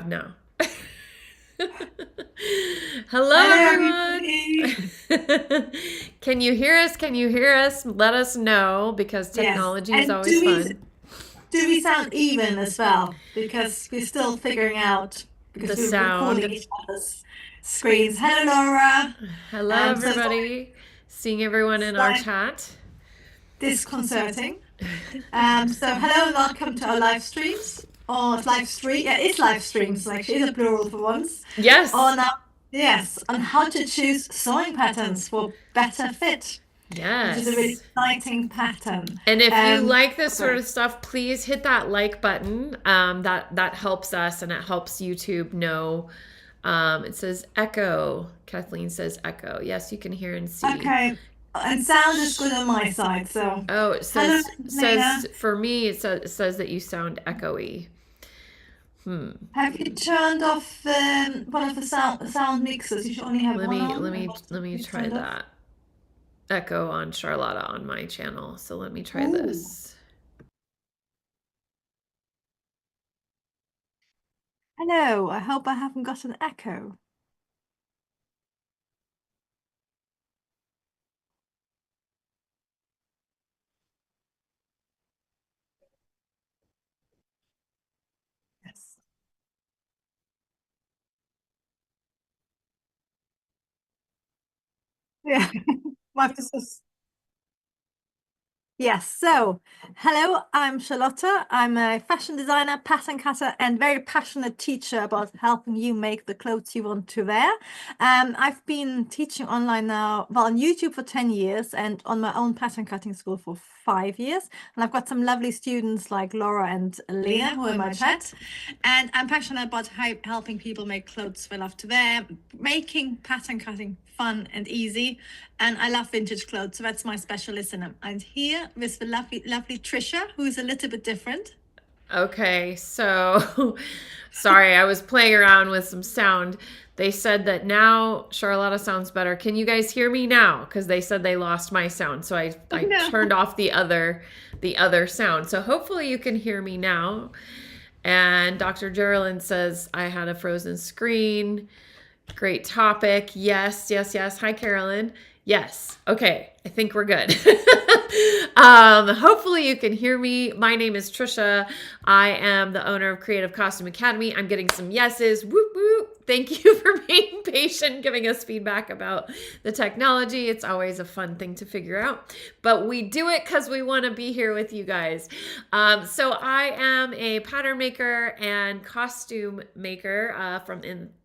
Now. Hello, Hello, everyone. everybody. Can you hear us? Can you hear us? Let us know because Yes, technology is and always fun. do we sound even as well? Because we're still figuring out The because we're recording sound. each other's screens. Hello, Laura. Hello, So it's everybody. Seeing everyone in our slightly chat. disconcerting. So hello and welcome to our live streams. Or it's live stream. Yeah, it's live streams. Actually, it's a plural for once. Yes. On yes, on how to choose sewing patterns for better fit, which is a really Yes. exciting pattern. And if you Um, like this sort sorry. of stuff, please hit that like button. That helps us and it helps YouTube know. It says echo. Kathleen says echo. Yes, you can hear and see. Okay, and sound is good on my side. So, Oh, it hello, says Lena. for me it says that you sound echoey. Hmm. Have you turned off one of the sound mixers? You should only have Let one me on, and most of let me it's try turned off. that. Echo on Charlotta on my channel. So let me try Ooh. this. Hello. I hope I haven't got an echo. Yes. Yeah. My business. Yes, so hello, I'm Charlotta. I'm a fashion designer, pattern cutter, and very passionate teacher about helping you make the clothes you want to wear. I've been teaching online now, well, on YouTube for 10 years and on my own pattern cutting school for 5 years. And I've got some lovely students like Laura and Lena who are in my chat. And I'm passionate about helping people make clothes they love to wear, making pattern cutting fun and easy. And I love vintage clothes, so that's my specialism. And here with the lovely Trisha, who's a little bit different. Okay, so sorry, I was playing around with some sound. They said that now Charlotta sounds better. Can you guys hear me now? Because they said they lost my sound, so Oh I no. turned off the other sound. So hopefully you can hear me now. And Dr. Geraldine says I had a frozen screen. Great topic. Yes, yes, yes. Hi, Carolyn. Yes. Okay. I think we're good. Hopefully you can hear me. My name is Trisha. I am the owner of Creative Costume Academy. I'm getting some yeses. Whoop, whoop. Thank you for being patient, giving us feedback about the technology. It's always a fun thing to figure out, but we do it because we want to be here with you guys. So I am a pattern maker and costume maker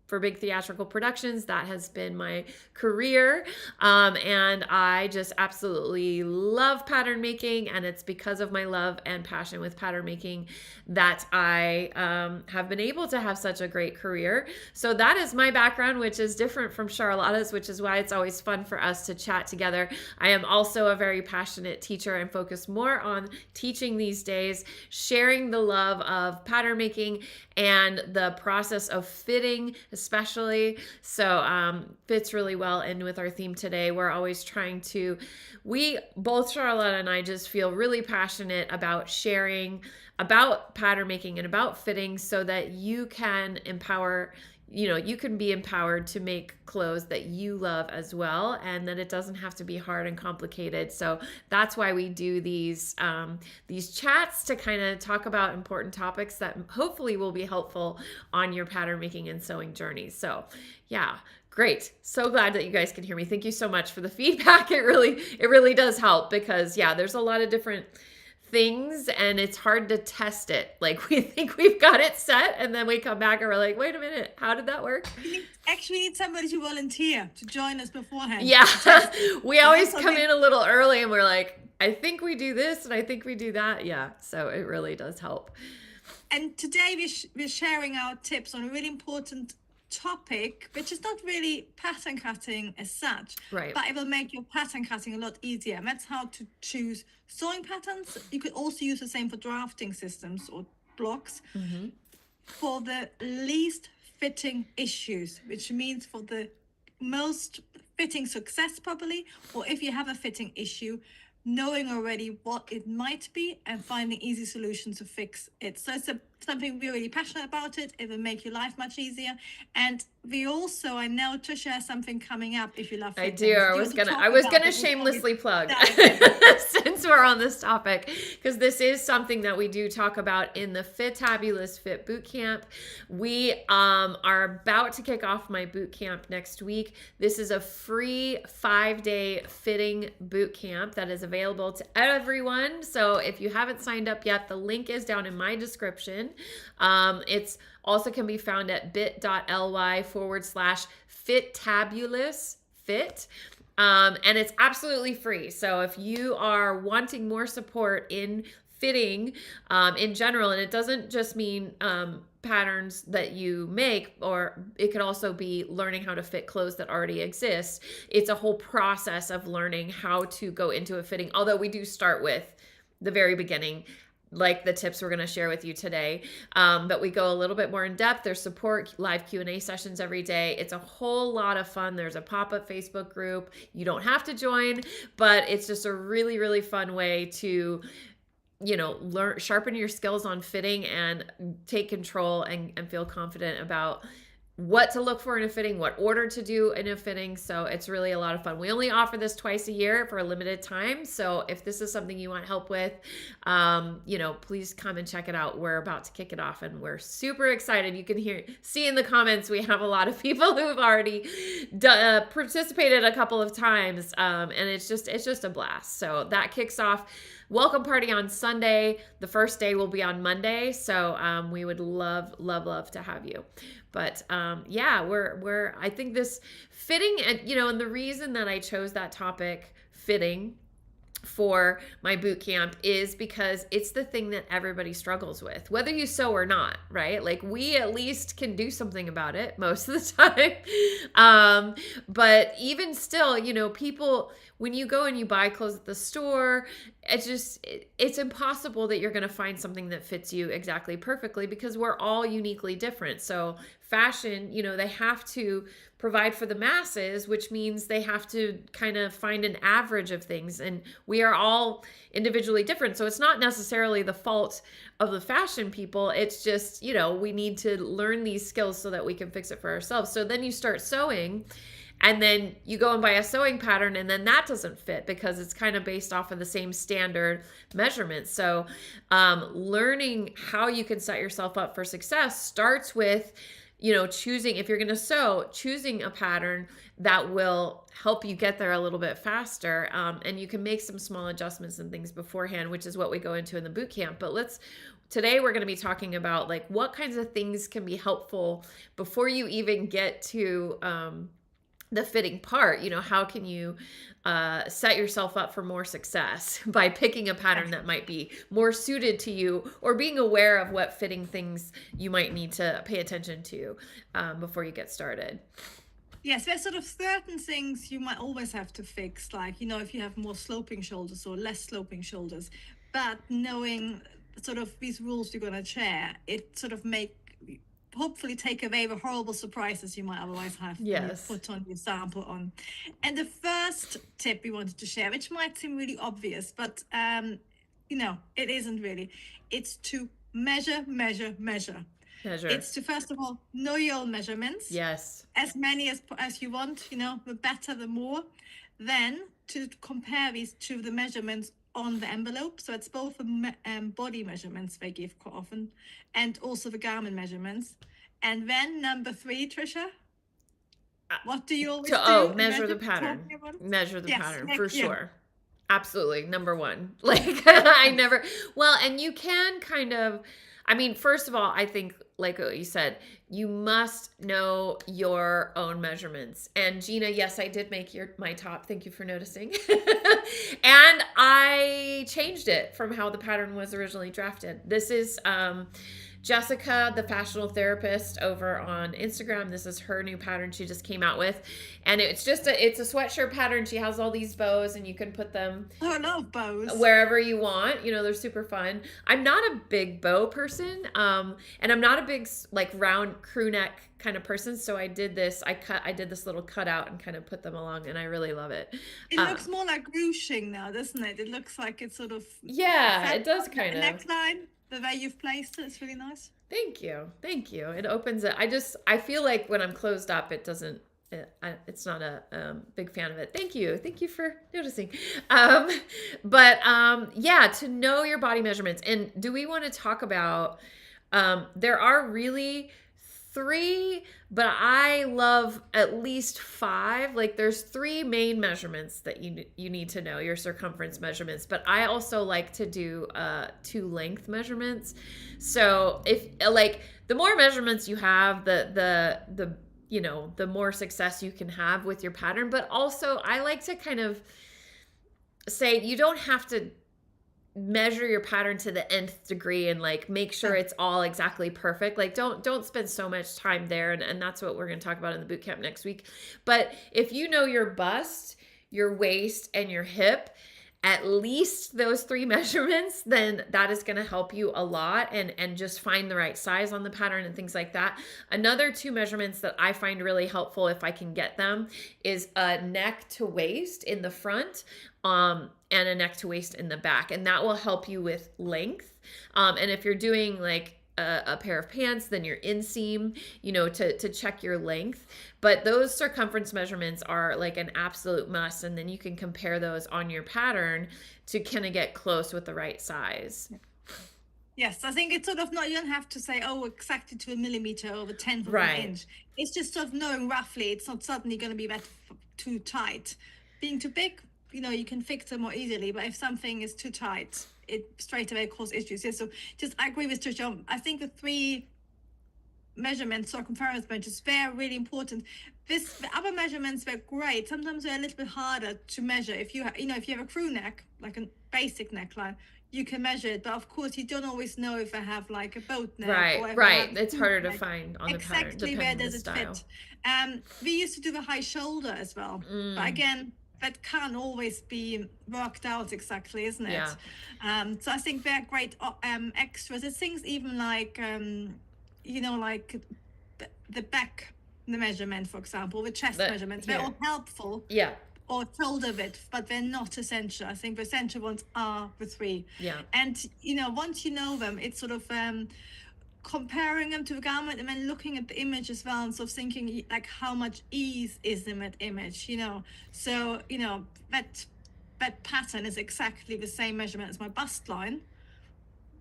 for big theatrical productions. That has been my career. And I just absolutely love pattern making. And it's because of my love and passion with pattern making that I have been able to have such a great career. So that is my background, which is different from Charlotta's, which is why it's always fun for us to chat together. I am also a very passionate teacher and focus more on teaching these days, sharing the love of pattern making and the process of fitting, especially. So fits really well in with our theme today. We're always trying to, we both Charlotte and I just feel really passionate about sharing about pattern making and about fitting so that you can empower, you can be empowered to make clothes that you love as well, and that it doesn't have to be hard and complicated. So that's why we do these chats to kind of talk about important topics that hopefully will be helpful on your pattern making and sewing journey. So yeah, great. So glad that you guys can hear me. Thank you so much for the feedback. It really does help because yeah, there's a lot of different things and it's hard to test it. Like we think we've got it set and then we come back and we're like, wait a minute, how did that work? Actually need somebody to volunteer to join us beforehand. Yeah. We always So come in a little early and we're like, I think we do this and I think we do that. Yeah. So it really does help. and today we're sharing our tips on a really important topic, which is not really pattern cutting as such, Right. but it will make your pattern cutting a lot easier. And that's how to choose sewing patterns. You could also use the same for drafting systems or blocks for the least fitting issues, which means for the most fitting success probably, or if you have a fitting issue, knowing already what it might be and finding easy solutions to fix it. So it's a something we're really passionate about it. It will make your life much easier. And we also, I know Trisha has something coming up if you love I fitting. do. So I do you was want to gonna talk I was about gonna it before we shamelessly plug dive in? since we're on this topic, because this is something that we do talk about in the FITabulous Fit Bootcamp. We are about to kick off my bootcamp next week. This is a free 5-day fitting bootcamp that is available to everyone. So if you haven't signed up yet, the link is down in my description. It's also can be found at bit.ly/FITabulous fit. And it's absolutely free. So if you are wanting more support in fitting in general, and it doesn't just mean patterns that you make, or it could also be learning how to fit clothes that already exist. It's a whole process of learning how to go into a fitting, although we do start with the very beginning, like the tips we're going to share with you today. But we go a little bit more in depth. There's support, live Q&A sessions every day. It's a whole lot of fun. There's a pop-up Facebook group. You don't have to join, but it's just a really, really fun way to, you know, learn, sharpen your skills on fitting and take control and feel confident about what to look for in a fitting, what order to do in a fitting. So it's really a lot of fun. We only offer this twice a year for a limited time. So if this is something you want help with, you know, please come and check it out. We're about to kick it off and we're super excited. You can see in the comments, we have a lot of people who've already participated a couple of times. And it's just a blast. So that kicks off. Welcome party on Sunday. The first day will be on Monday. So we would love to have you. But yeah, I think this fitting, and you know, and the reason that I chose that topic, fitting, for my boot camp is because it's the thing that everybody struggles with, whether you sew or not, right? Like we at least can do something about it most of the time. But even still, you know, people, when you go and you buy clothes at the store, it's impossible that you're going to find something that fits you exactly perfectly because we're all uniquely different. So fashion, you know, they have to provide for the masses, which means they have to kind of find an average of things. And we are all individually different. So it's not necessarily the fault of the fashion people. It's just, you know, we need to learn these skills so that we can fix it for ourselves. So then you start sewing and then you go and buy a sewing pattern and then that doesn't fit because it's kind of based off of the same standard measurements. So learning how you can set yourself up for success starts with, you know, choosing, if you're going to sew, choosing a pattern that will help you get there a little bit faster. And you can make some small adjustments and things beforehand, which is what we go into in the boot camp. But today we're going to be talking about like what kinds of things can be helpful before you even get to the fitting part. You know, how can you set yourself up for more success by picking a pattern that might be more suited to you, or being aware of what fitting things you might need to pay attention to before you get started. Yes, there's sort of certain things you might always have to fix, like, you know, if you have more sloping shoulders or less sloping shoulders, but knowing sort of these rules you're going to share, it sort of hopefully take away the horrible surprises you might otherwise have when you put on your sample on. And the first tip we wanted to share, which might seem really obvious, but you know, it isn't really. It's to measure. It's to, first of all, know your own measurements. Yes. As many as you want, you know, the better, the more. Then to compare these to the measurements on the envelope. So it's both the body measurements they give quite often and also the garment measurements. And then number 3, Trisha, what do you always do? Measure the pattern. Measure the pattern, for sure. Absolutely. Number 1. Like and you can kind of, I mean, first of all, I think, like what you said, you must know your own measurements. And Gina, yes, I did make my top. Thank you for noticing. And I changed it from how the pattern was originally drafted. This is Jessica, the fashionable therapist, over on Instagram. This is her new pattern she just came out with. And it's a sweatshirt pattern. She has all these bows and you can put them wherever you want. You know, they're super fun. I'm not a big bow person. And I'm not a big like round crew neck kind of person. So I did this little cutout and kind of put them along and I really love it. It looks more like ruching now, doesn't it? It looks like it's sort of it does kind of neckline. the way you've placed it. It's really nice. Thank you. Thank you. It opens it. I feel like when I'm closed up, it doesn't, it's not a big fan of it. Thank you. Thank you for noticing. Yeah, to know your body measurements. And do we want to talk about, there are really 3, but I love at least 5. Like there's 3 main measurements that you need to know, your circumference measurements, but I also like to do 2 length measurements. So if like the more measurements you have, the the more success you can have with your pattern. But also I like to kind of say you don't have to measure your pattern to the nth degree and like make sure it's all exactly perfect. Like don't spend so much time there, and that's what we're going to talk about in the boot camp next week. But if you know your bust, your waist, and your hip, at least those 3 measurements, then that is going to help you a lot, and just find the right size on the pattern and things like that. Another 2 measurements that I find really helpful if I can get them is a neck to waist in the front, and a neck to waist in the back, and that will help you with length. And if you're doing like a pair of pants, then your inseam, to check your length. But those circumference measurements are like an absolute must, and then you can compare those on your pattern to kind of get close with the right size. Yes, I think it's sort of not, you don't have to say, oh, exactly to a millimeter or a tenth of an inch. It's just sort of knowing roughly. It's not suddenly going to be that too tight. Being too big, you can fix it more easily, but if something is too tight, it straight away causes issues. Yeah, so I agree with Trisha. I think the 3 measurements, circumference measures, they're really important. The other measurements were great. Sometimes they're a little bit harder to measure. If you if you have a crew neck, like a basic neckline, you can measure it, but of course you don't always know if I have like a boat neck. Right. It's harder to find on the pattern. Exactly where does it fit. We used to do the high shoulder as well, but again, that can't always be worked out exactly, isn't it? Yeah. So I think they're great extras. It's things even like, like the back, the measurement, for example, the chest measurements, they're all helpful. Yeah. Or shoulder width, but they're not essential. I think the essential ones are the 3. Yeah. And, once you know them, it's sort of comparing them to the garment and then looking at the image as well, and sort of thinking like how much ease is in that image, so that pattern is exactly the same measurement as my bust line.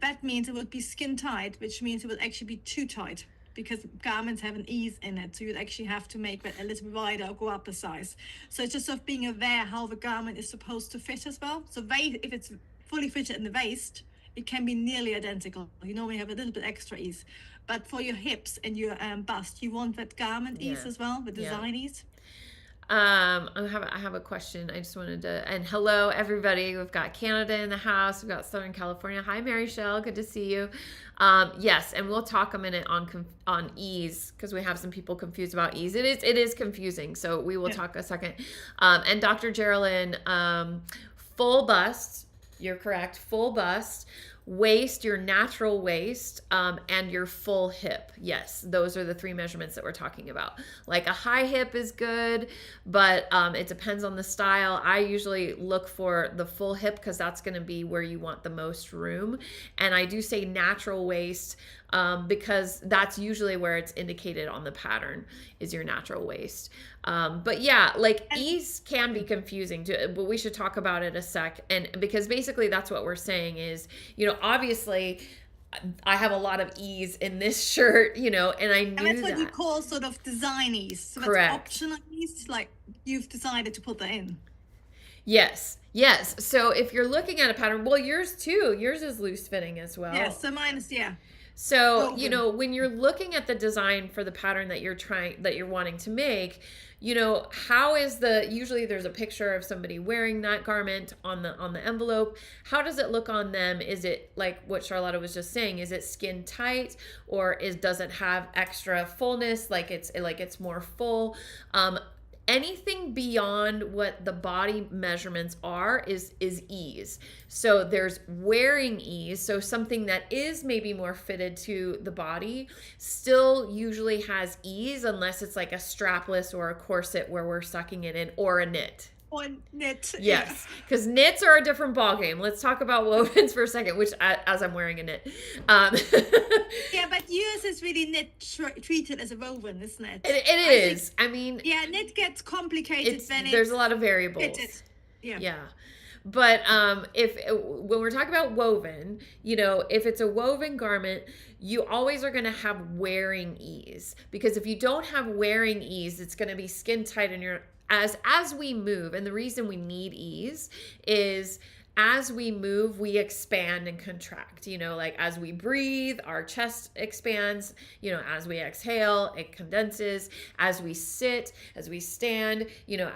That means it would be skin tight, which means it would actually be too tight, because garments have an ease in it, so you'd actually have to make that a little bit wider or go up a size. So it's just sort of being aware how the garment is supposed to fit as well. So if it's fully fitted in the waist, it can be nearly identical. You normally have a little bit extra ease, but for your hips and your bust, you want that garment ease as well, the design ease. I have a question. I just wanted to, and hello everybody. We've got Canada in the house. We've got Southern California. Hi, Mary Shell. Good to see you. Yes, and we'll talk a minute on ease, because we have some people confused about ease. It is confusing. So we will talk a second. And Dr. Geraldine, full bust. You're correct. Full bust. Waist, your natural waist, and your full hip. Yes, those are the 3 measurements that we're talking about. Like a high hip is good, but it depends on the style. I usually look for the full hip, because that's going to be where you want the most room. And I do say natural waist, because that's usually where it's indicated on the pattern, is your natural waist. But yeah, like ease can be confusing too, but we should talk about it a sec. And because basically that's what we're saying is, obviously I have a lot of ease in this shirt, and I knew that. And that's what you call sort of design ease. So correct. That's optional ease, like you've decided to put that in. Yes. So if you're looking at a pattern, well, yours too. Yours is loose fitting as well. Yeah, so mine is, yeah. So, when you're looking at the design for the pattern that you're wanting to make, how is usually there's a picture of somebody wearing that garment on the envelope. How does it look on them? Is it like what Charlotta was just saying? Is it skin tight, or does it have extra fullness? Like it's more full? Anything beyond what the body measurements are is ease. So there's wearing ease. So something that is maybe more fitted to the body still usually has ease, unless it's like a strapless or a corset where we're sucking it in, or a knit. or knit. Yeah. Yes, because knits are a different ballgame. Let's talk about wovens for a second, which as I'm wearing a knit. Yeah, but yours is really knit treated as a woven, isn't it? It is. I mean, yeah, knit gets complicated when there's it's a lot of variables. fitted. Yeah. Yeah. But if when we're talking about woven, if it's a woven garment, you always are going to have wearing ease, because if you don't have wearing ease, it's going to be skin tight, and as we move, and the reason we need ease is as we move, we expand and contract. Like as we breathe, our chest expands. As we exhale, it condenses. As we sit, as we stand,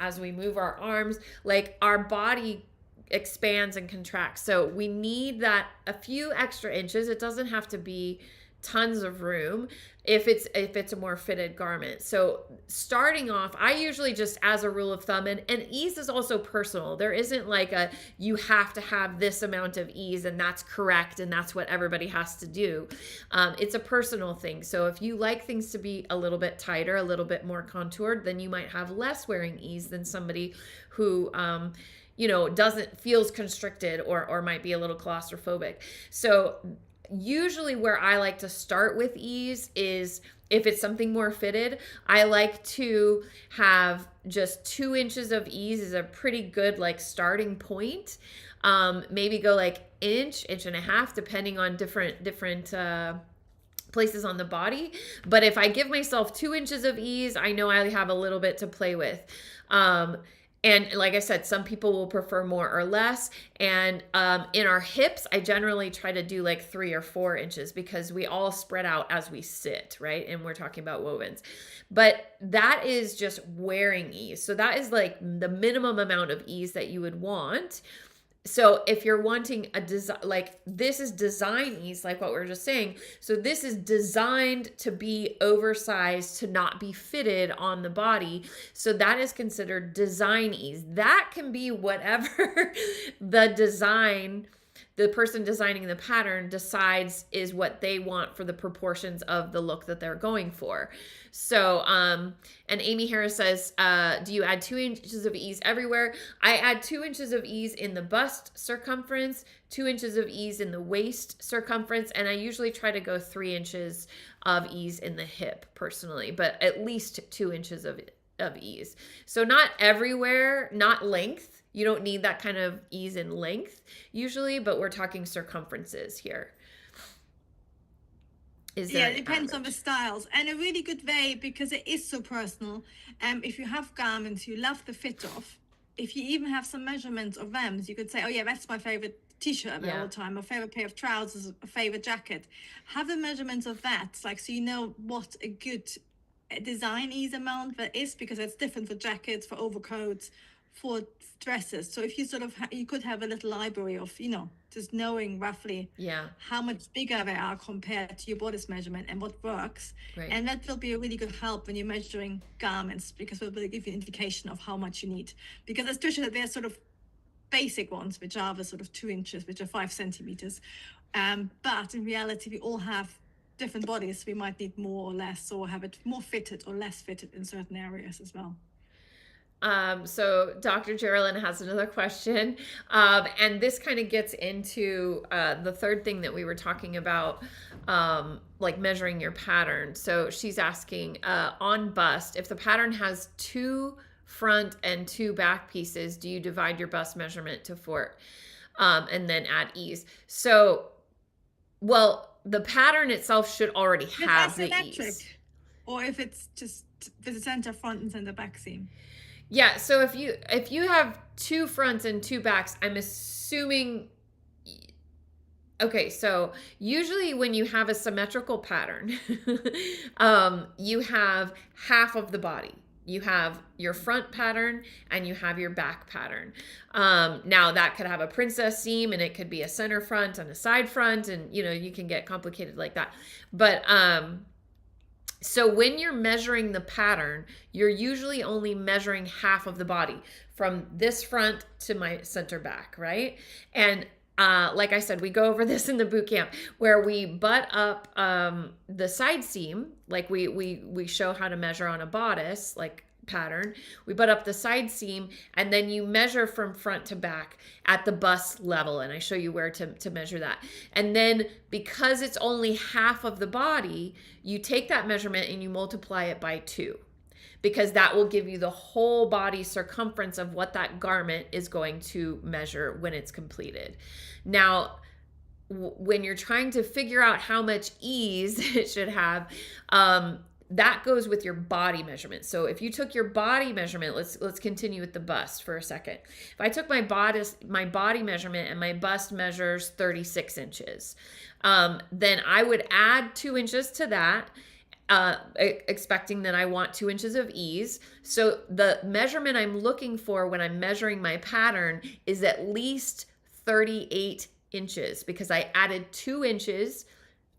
as we move our arms, like our body expands and contracts. So we need that a few extra inches. It doesn't have to be tons of room if it's a more fitted garment. So starting off, I usually just, as a rule of thumb, and ease is also personal. There isn't like you have to have this amount of ease and that's correct and that's what everybody has to do. It's a personal thing. So if you like things to be a little bit tighter, a little bit more contoured, then you might have less wearing ease than somebody who feels constricted or might be a little claustrophobic. So usually where I like to start with ease is if it's something more fitted, I like to have just 2 inches of ease is a pretty good like starting point. Maybe go like inch and a half, depending on different places on the body. But if I give myself 2 inches of ease, I know I have a little bit to play with. And like I said, some people will prefer more or less. And in our hips, I generally try to do like 3 or 4 inches, because we all spread out as we sit, right? And we're talking about wovens. But that is just wearing ease. So that is like the minimum amount of ease that you would want. So if you're wanting a design, like this is design ease, like what we are just saying. So this is designed to be oversized, to not be fitted on the body. So that is considered design ease. That can be whatever the person designing the pattern decides is what they want for the proportions of the look that they're going for. So, and Amy Harris says, do you add 2 inches of ease everywhere? I add 2 inches of ease in the bust circumference, 2 inches of ease in the waist circumference, and I usually try to go 3 inches of ease in the hip personally, but at least 2 inches of ease. So not everywhere, not length. You don't need that kind of ease in length usually, but we're talking circumferences here. It depends on the styles, and a really good way, because it is so personal. If you have garments you love the fit of, if you even have some measurements of them, you could say, oh yeah, that's my favorite t-shirt all the time, my favorite pair of trousers, a favorite jacket. Have the measurements of that, like, so you know what a good design ease amount that is, because it's different for jackets, for overcoats, for dresses. So if you you could have a little library of, just knowing roughly how much bigger they are compared to your bodice measurement and what works. Right. And that will be a really good help when you're measuring garments, because it will give you an indication of how much you need. Because as Trisha said, there's sort of basic ones, which are the sort of 2 inches, which are 5 centimeters. But in reality, we all have different bodies. We might need more or less, or have it more fitted or less fitted in certain areas as well. So Dr. Geraldine has another question. And this kind of gets into the third thing that we were talking about, like measuring your pattern. So she's asking, on bust, if the pattern has 2 front and 2 back pieces, do you divide your bust measurement to 4 and then add ease? So, well, the pattern itself should already have the ease. Or if it's just the center front and center back seam. Yeah, so if you have 2 fronts and 2 backs, I'm assuming. Okay, so usually when you have a symmetrical pattern, you have half of the body. You have your front pattern and you have your back pattern. Now that could have a princess seam, and it could be a center front and a side front, and you can get complicated like that. But so when you're measuring the pattern, you're usually only measuring half of the body, from this front to my center back, right? And like I said, we go over this in the boot camp, where we butt up the side seam, like we show how to measure on a bodice, like pattern. We butt up the side seam, and then you measure from front to back at the bust level. And I show you where to measure that. And then because it's only half of the body, you take that measurement and you multiply it by 2. Because that will give you the whole body circumference of what that garment is going to measure when it's completed. Now, when you're trying to figure out how much ease it should have, that goes with your body measurement. So if you took your body measurement, let's continue with the bust for a second. If I took my body measurement and my bust measures 36 inches, then I would add 2 inches to that, expecting that I want 2 inches of ease. So the measurement I'm looking for when I'm measuring my pattern is at least 38 inches, because I added 2 inches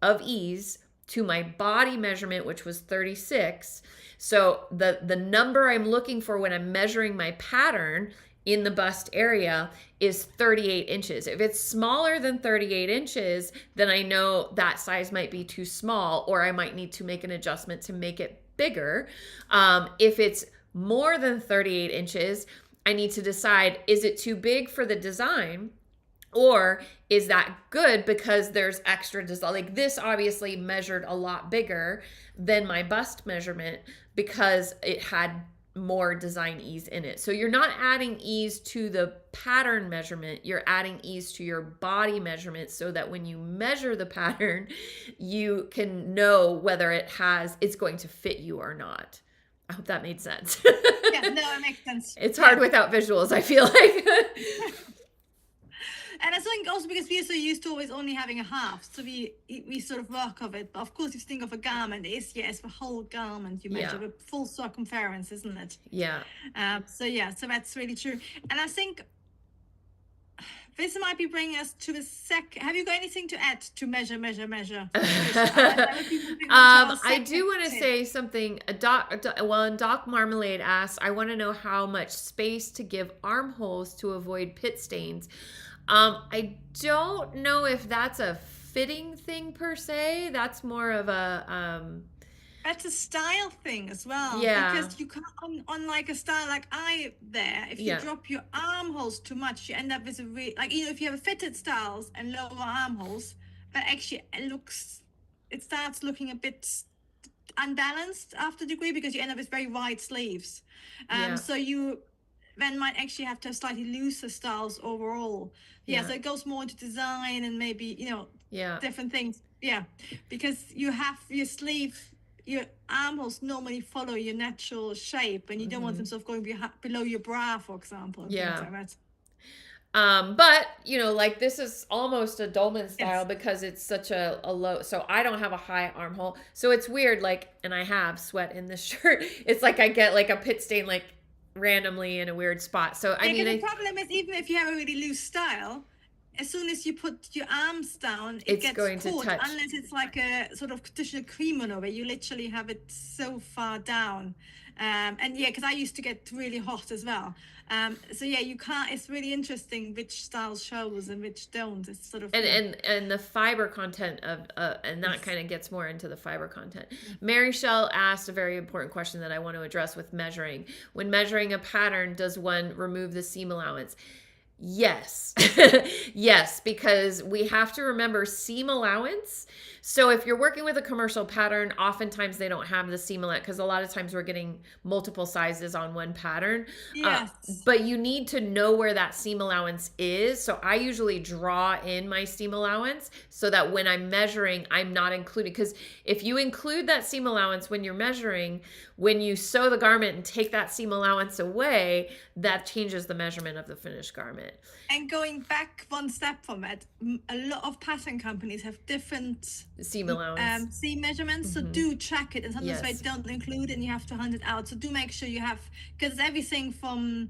of ease to my body measurement, which was 36. So the number I'm looking for when I'm measuring my pattern in the bust area is 38 inches. If it's smaller than 38 inches, then I know that size might be too small, or I might need to make an adjustment to make it bigger. If it's more than 38 inches, I need to decide, is it too big for the design? Or is that good because there's extra design? Like this obviously measured a lot bigger than my bust measurement because it had more design ease in it. So you're not adding ease to the pattern measurement, you're adding ease to your body measurement so that when you measure the pattern, you can know whether it's going to fit you or not. I hope that made sense. Yeah, no, it makes sense. It's hard without visuals, I feel like. And I think also because we are so used to always only having a half, so we sort of work of it. But of course, if you think of a garment, it's the whole garment you measure, the full circumference, isn't it? Yeah. So that's really true. And I think this might be bringing us to the have you got anything to add to measure? I do want to say something. Doc Marmalade asked, I want to know how much space to give armholes to avoid pit stains. I don't know if that's a fitting thing per se. That's more of a that's a style thing as well. Yeah. Because you can't on like a style like if you drop your armholes too much, you end up with if you have fitted styles and lower armholes, but actually it starts looking a bit unbalanced after a degree because you end up with very wide sleeves. So you then might actually have to have slightly looser styles overall. So it goes more into design and maybe, different things. Yeah, because you have your armholes normally follow your natural shape and you don't want them sort of going below your bra, for example. Yeah. But, this is almost a dolman style because it's such a low, so I don't have a high armhole. So it's weird, and I have sweat in this shirt. It's like I get a pit stain, randomly in a weird spot. So the problem is, even if you have a really loose style, as soon as you put your arms down, it gets going caught, to touch, unless it's like a sort of traditional kimono where you literally have it so far down. Because I used to get really hot as well. You can't. It's really interesting which styles shows and which don't. It's sort of and the fiber content of and that kind of gets more into the fiber content. Mary Shell asked a very important question that I want to address with measuring. When measuring a pattern, does one remove the seam allowance? Yes. Yes, because we have to remember seam allowance. So if you're working with a commercial pattern, oftentimes they don't have the seam allowance because a lot of times we're getting multiple sizes on one pattern. Yes. But you need to know where that seam allowance is. So I usually draw in my seam allowance so that when I'm measuring, I'm not including, because if you include that seam allowance when you're measuring, when you sew the garment and take that seam allowance away, that changes the measurement of the finished garment. And going back one step from it, a lot of pattern companies have different seam allowance, seam measurements. So do track it, and sometimes they don't include it and you have to hunt it out. So do make sure you have, because everything from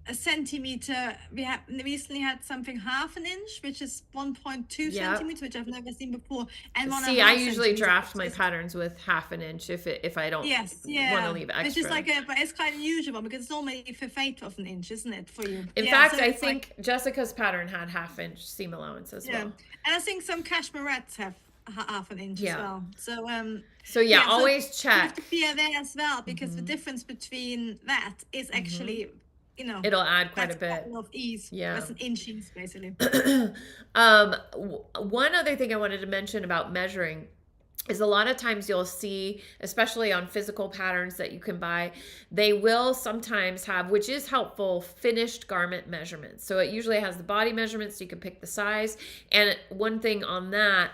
a centimeter, we recently had something 1/2 inch, which is 1.2 centimeters, which I've never seen before. And I usually draft my patterns with 1/2 inch if I don't want to leave extra. Which is but it's quite unusual because it's normally 1/8 of an inch, isn't it, for you? In fact, I think Jessica's pattern had 1/2 inch seam allowance as well. And I think some cashmerettes have half an inch as Yeah. well. So So yeah, yeah, so always you have check. to be aware as well, because the difference between that is actually, It'll add quite a that's quite a bit. lot of ease. Yeah. That's an inch ease basically. One other thing I wanted to mention about measuring is a lot of times you'll see, especially on physical patterns that you can buy, they will sometimes have, which is helpful, finished garment measurements. So it usually has the body measurements, so you can pick the size. And one thing on that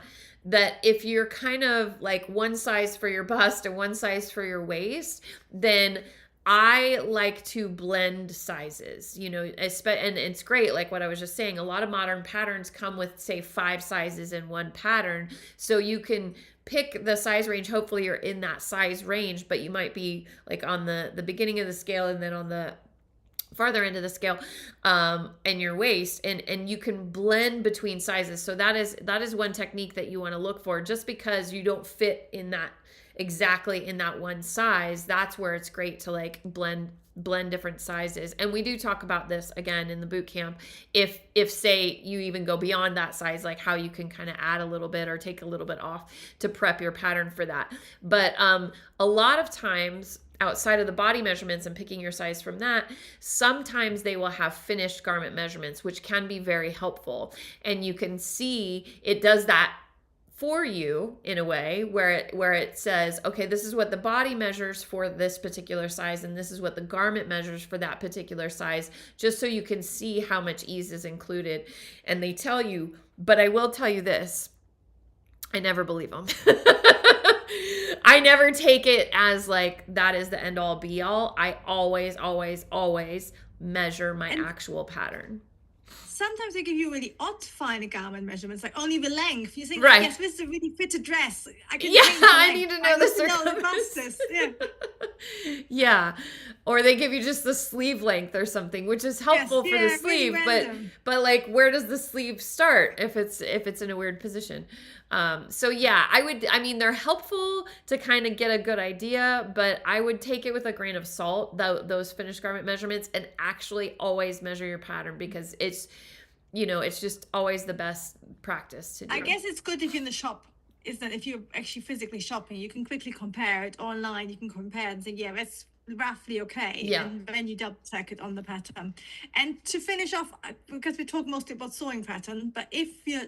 if you're kind of like one size for your bust and one size for your waist, then I like to blend sizes, and it's great. Like what I was just saying, a lot of modern patterns come with, say, 5 sizes in one pattern. So you can pick the size range. Hopefully you're in that size range, but you might be like on the beginning of the scale and then on the farther into the scale, and your waist, and you can blend between sizes. So that is one technique that you want to look for. Just because you don't fit in that exactly in that one size, that's where it's great to like blend different sizes. And we do talk about this again in the boot camp. If say you even go beyond that size, like how you can kind of add a little bit or take a little bit off to prep your pattern for that. But a lot of times, outside of the body measurements and picking your size from that, sometimes they will have finished garment measurements, which can be very helpful. And you can see it does that for you in a way where it says, okay, this is what the body measures for this particular size, and this is what the garment measures for that particular size, just so you can see how much ease is included. And they tell you, but I will tell you this, I never believe them. I never take it as like that is the end all be all. I always measure my actual pattern. Sometimes they give you really odd finer garment measurements, like only the length. You think, right. Yes, this is a really fitted dress. I can I need to know the circumference. Yeah. Yeah. Or they give you just the sleeve length or something, which is helpful for the sleeve, really but like where does the sleeve start if it's in a weird position? So yeah, they're helpful to kind of get a good idea, but I would take it with a grain of salt, those finished garment measurements, and actually always measure your pattern, because it's just always the best practice to do. I guess it's good if you're in the shop, is that if you're actually physically shopping, you can quickly compare it online. You can compare and say, yeah, that's roughly okay. Yeah. And then you double check it on the pattern. And to finish off, because we talk mostly about sewing pattern, but if you're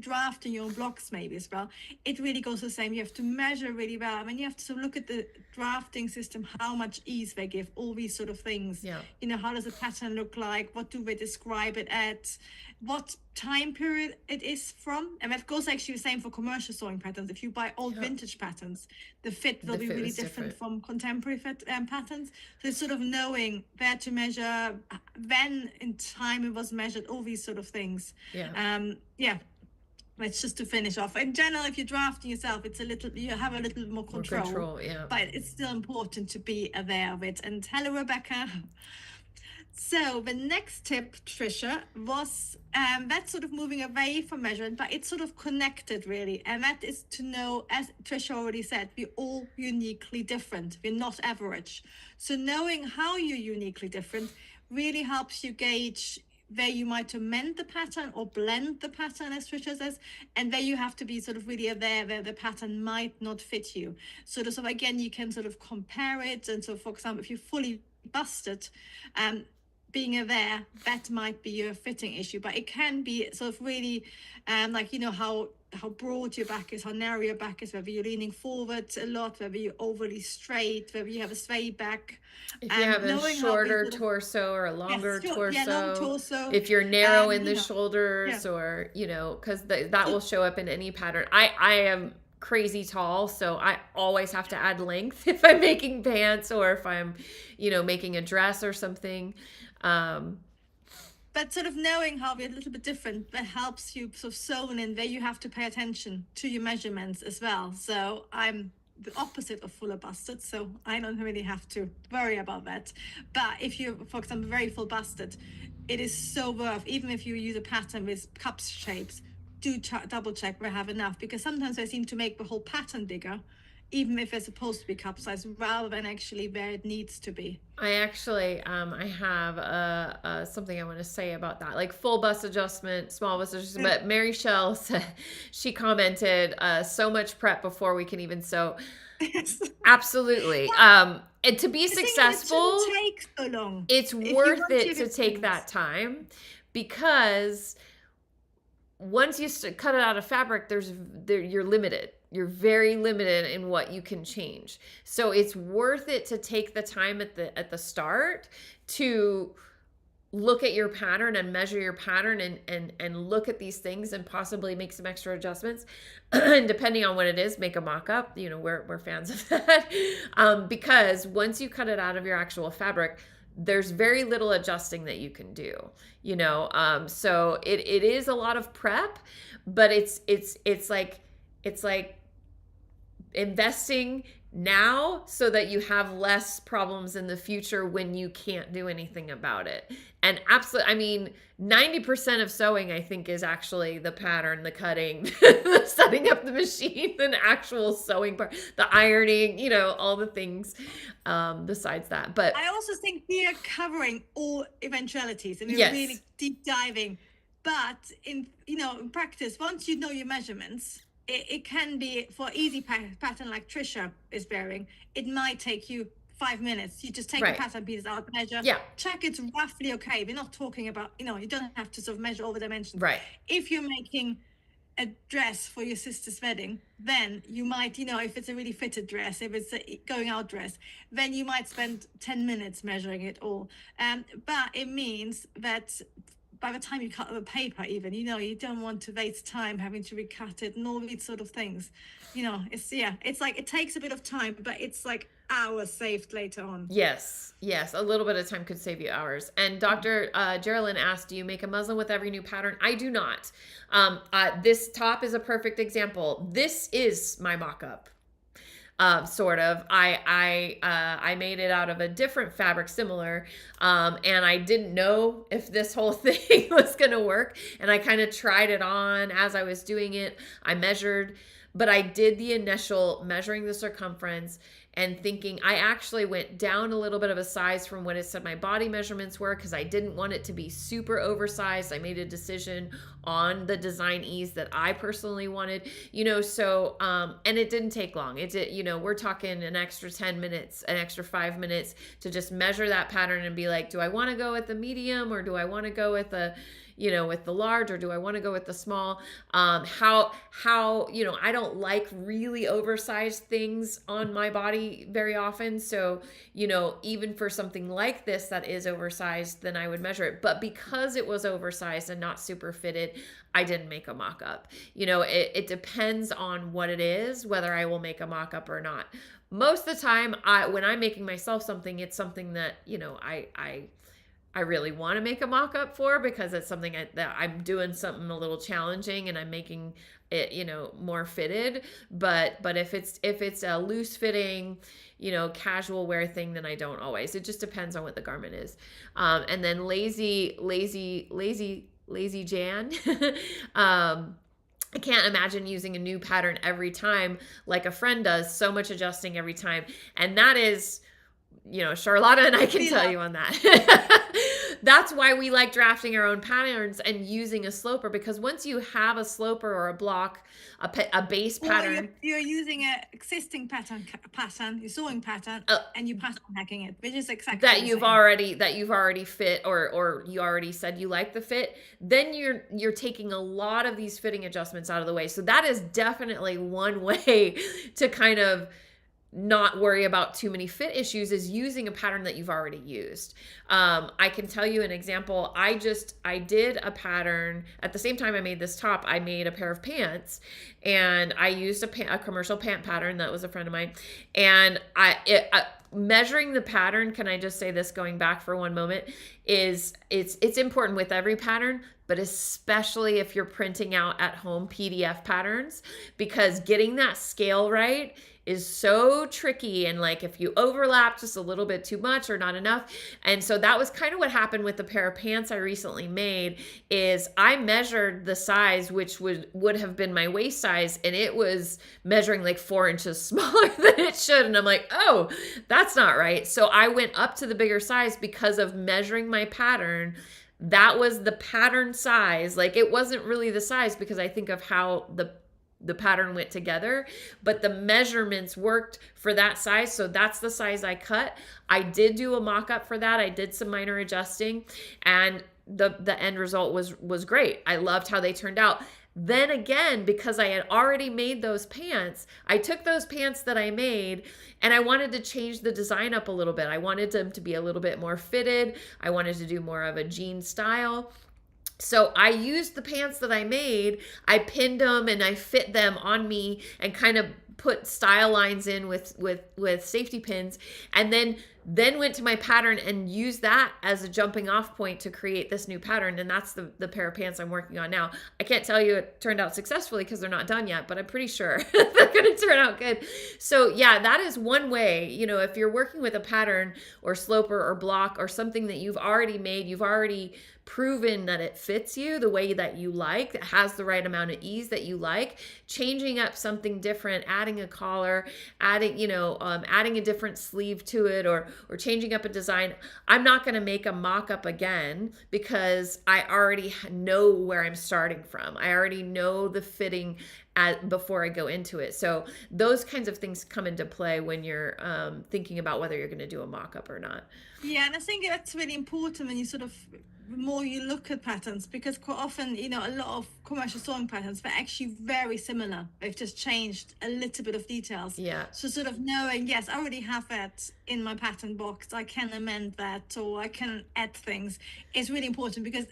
drafting your own blocks maybe as well, it really goes the same. You have to measure really well. I mean, you have to look at the drafting system, how much ease they give, all these sort of things. Yeah. How does a pattern look like? What do they describe it at? What time period it is from? And that goes actually the same for commercial sewing patterns. If you buy old vintage patterns, the fit will be really different from contemporary patterns. So it's sort of knowing where to measure, when in time it was measured, all these sort of things. Yeah. It's just to finish off. In general, if you're drafting yourself, you have a little more control. Yeah. But it's still important to be aware of it. And hello, Rebecca. So the next tip, Trisha, was that's sort of moving away from measurement, but it's sort of connected really. And that is to know, as Trisha already said, we're all uniquely different. We're not average. So knowing how you're uniquely different really helps you gauge where you might amend the pattern or blend the pattern, as Trisha says, and where you have to be sort of really aware where the pattern might not fit you. So again, you can sort of compare it. And so, for example, if you're fully busted, being aware that might be your fitting issue, but it can be sort of really how broad your back is, how narrow your back is, whether you're leaning forward a lot, whether you're overly straight, whether you have a sway back. If you have a shorter torso or a longer torso, long torso, if you're narrow in the shoulders, or because that will show up in any pattern. I am crazy tall, so I always have to add length if I'm making pants or if I'm making a dress or something. But sort of knowing how we're a little bit different, that helps you sort of zone in where you have to pay attention to your measurements as well. So I'm the opposite of fuller busted, so I don't really have to worry about that. But if you're, for example, very full busted, it is so worth, even if you use a pattern with cup shapes, do double check we have enough, because sometimes I seem to make the whole pattern bigger, even if it's supposed to be cup size, rather than actually where it needs to be. I actually, I have something I want to say about that, like full bust adjustment, small bust adjustment. But Mary Shell said, she commented, so much prep before we can even sew. Absolutely. And to be successful, it shouldn't take so long. it's worth it to take that time, because once you cut it out of fabric, you're limited. You're very limited in what you can change. So it's worth it to take the time at the start to look at your pattern and measure your pattern and look at these things and possibly make some extra adjustments. And depending on what it is, make a mock-up. We're fans of that. Because once you cut it out of your actual fabric, there's very little adjusting that you can do, so it is a lot of prep, but it's like investing now so that you have less problems in the future when you can't do anything about it. And absolutely, 90% of sewing, I think, is actually the pattern, the cutting, the setting up the machine, the actual sewing part, the ironing, all the things besides that. But I also think we are covering all eventualities and we're yes. really deep diving. But in practice, once you know your measurements, it can be, for easy pattern like Trisha is wearing, it might take you 5 minutes. You just take the pattern pieces out, measure, check it's roughly okay. We're not talking about, you don't have to sort of measure all the dimensions. Right. If you're making a dress for your sister's wedding, then you might, if it's a really fitted dress, if it's a going out dress, then you might spend 10 minutes measuring it all. But it means that by the time you cut the paper, even, you don't want to waste time having to recut it and all these sort of things. It's like, it takes a bit of time, but it's like hours saved later on. Yes. A little bit of time could save you hours. And Dr. Geraldine asked, do you make a muslin with every new pattern? I do not. This top is a perfect example. This is my mock-up. Sort of. I made it out of a different fabric, similar, and I didn't know if this whole thing was going to work, and I kind of tried it on as I was doing it. I measured, but I did the initial measuring the circumference and thinking. I actually went down a little bit of a size from what it said my body measurements were, because I didn't want it to be super oversized. I made a decision on the design ease that I personally wanted, so, and it didn't take long. It did, we're talking an extra 10 minutes, an extra 5 minutes to just measure that pattern and be like, do I want to go with the medium, or do I want to go with the, with the large, or do I want to go with the small? How, I don't like really oversized things on my body very often. So, even for something like this that is oversized, then I would measure it. But because it was oversized and not super fitted, I didn't make a mock-up. It depends on what it is, whether I will make a mock-up or not. Most of the time, when I'm making myself something, it's something that, I really want to make a mock-up for, because it's something that I'm doing something a little challenging and I'm making it, more fitted. But if it's a loose fitting, casual wear thing, then I don't always. It just depends on what the garment is. And then lazy Jan. I can't imagine using a new pattern every time like a friend does, so much adjusting every time. And that is, Charlotta and I can tell you on that. That's why we like drafting our own patterns and using a sloper, because once you have a sloper or a block, a base pattern, you're using an existing pattern, your sewing pattern, and you pattern hacking it, which is exactly that you've already fit, or you already said you like the fit. Then you're taking a lot of these fitting adjustments out of the way. So that is definitely one way to kind of not worry about too many fit issues, is using a pattern that you've already used. I can tell you an example. I did a pattern at the same time I made this top. I made a pair of pants, and I used a commercial pant pattern that was a friend of mine. And measuring the pattern, can I just say this, going back for one moment, is it's important with every pattern, but especially if you're printing out at home PDF patterns, because getting that scale right is so tricky, and like if you overlap just a little bit too much or not enough. And so that was kind of what happened with the pair of pants I recently made. Is I measured the size, which would have been my waist size, and it was measuring like 4 inches smaller than it should. And I'm like, oh, that's not right. So I went up to the bigger size because of measuring my pattern. That was the pattern size. Like it wasn't really the size because I think of how the pattern went together, but the measurements worked for that size. So that's the size I cut. I did do a mock-up for that. I did some minor adjusting, and the end result was great. I loved how they turned out. Then again, because I had already made those pants, I took those pants that I made and I wanted to change the design up a little bit. I wanted them to be a little bit more fitted. I wanted to do more of a jean style. So I used the pants that I made, I pinned them and I fit them on me and kind of put style lines in with safety pins, and then went to my pattern and used that as a jumping off point to create this new pattern. And that's the pair of pants I'm working on now. I can't tell you it turned out successfully because they're not done yet, but I'm pretty sure they're going to turn out good. So yeah, that is one way. You know, if you're working with a pattern or sloper or block or something that you've already made, you've already proven that it fits you the way that you like, that has the right amount of ease that you like, changing up something different, adding a collar, adding a different sleeve to it, or changing up a design. I'm not going to make a mock-up again because I already know where I'm starting from. I already know the fitting before I go into it. So those kinds of things come into play when you're thinking about whether you're going to do a mock-up or not. Yeah, and I think that's really important when you sort of, the more you look at patterns, because quite often, a lot of commercial sewing patterns, they're actually very similar. They've just changed a little bit of details. Yeah. So sort of knowing, yes, I already have that in my pattern box, I can amend that, or I can add things, is really important, because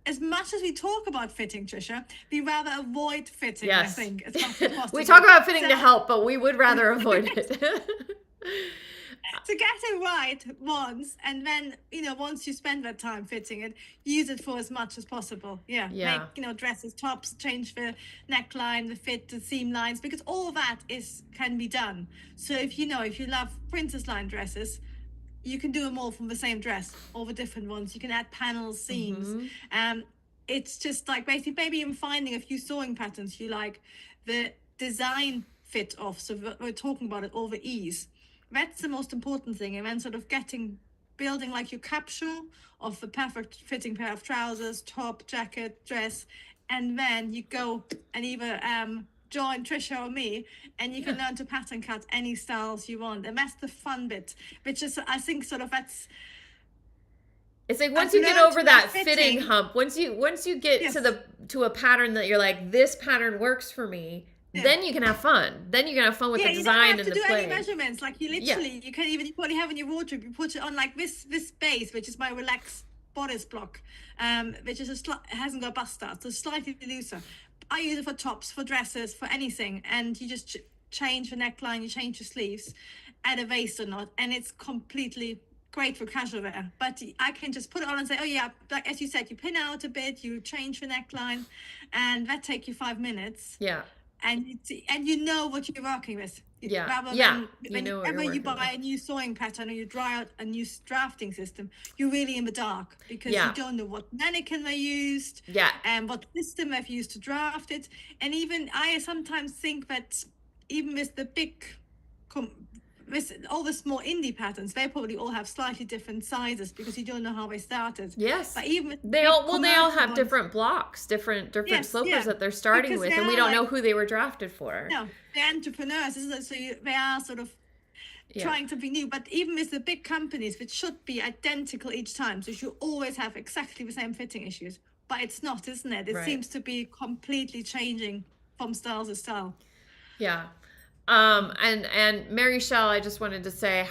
as much as we talk about fitting, Trisha, we rather avoid fitting, yes. I think, as much as possible. We talk about fitting to help, but we would rather avoid it. To get it right once, and then once you spend that time fitting it, use it for as much as possible. Make dresses, tops, change the neckline, the fit, the seam lines, because all that can be done. So if you love princess line dresses, you can do them all from the same dress, all the different ones. You can add panels, seams. It's just like basically maybe even finding a few sewing patterns you like, the design fit off. So we're talking about it, all the ease. That's the most important thing. And then sort of building like your capsule of the perfect fitting pair of trousers, top, jacket, dress. And then you go and either join Trisha or me, and you can learn to pattern cut any styles you want. And that's the fun bit, which is, I think, sort of it's like once you get over that fitting hump, once you get to a pattern that you're like, this pattern works for me, then you can have fun. Then you can have fun with the design and the play. You don't have to do any measurements. Like you literally, you can even, you probably have in your wardrobe, you put it on like this base, which is my relaxed bodice block, which is hasn't got a bust start, so slightly looser. I use it for tops, for dresses, for anything, and you just change the neckline, you change your sleeves, add a waist or not, and it's completely great for casual wear. But I can just put it on and say, oh yeah, like as you said, you pin out a bit, you change the neckline, and that take you 5 minutes. Yeah. And you know what you're working with. Rather than whenever you buy a new sewing pattern or you try out a new drafting system, you're really in the dark because you don't know what mannequin they used and what system they've used to draft it. And even I sometimes think that even with the big with all the small indie patterns, they probably all have slightly different sizes because you don't know how they started. Yes. But even they all have different blocks, different slopers that they're starting with, and we don't know who they were drafted for. No, they're entrepreneurs, so they are sort of trying something new. But even with the big companies, which should be identical each time, so you always have exactly the same fitting issues. But it's not, isn't it? It seems to be completely changing from style to style. Yeah. And Mary Shell, I just wanted to say,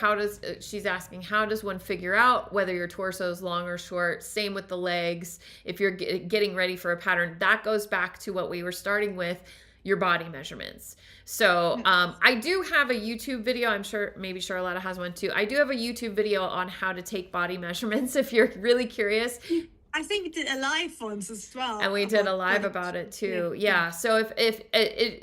she's asking, how does one figure out whether your torso is long or short? Same with the legs. If you're getting ready for a pattern, that goes back to what we were starting with, your body measurements. So, I do have a YouTube video. I'm sure maybe Charlotta has one too. I do have a YouTube video on how to take body measurements if you're really curious. I think we did a live once as well And we did a about live body. about it Yeah, too. yeah. Yeah. So if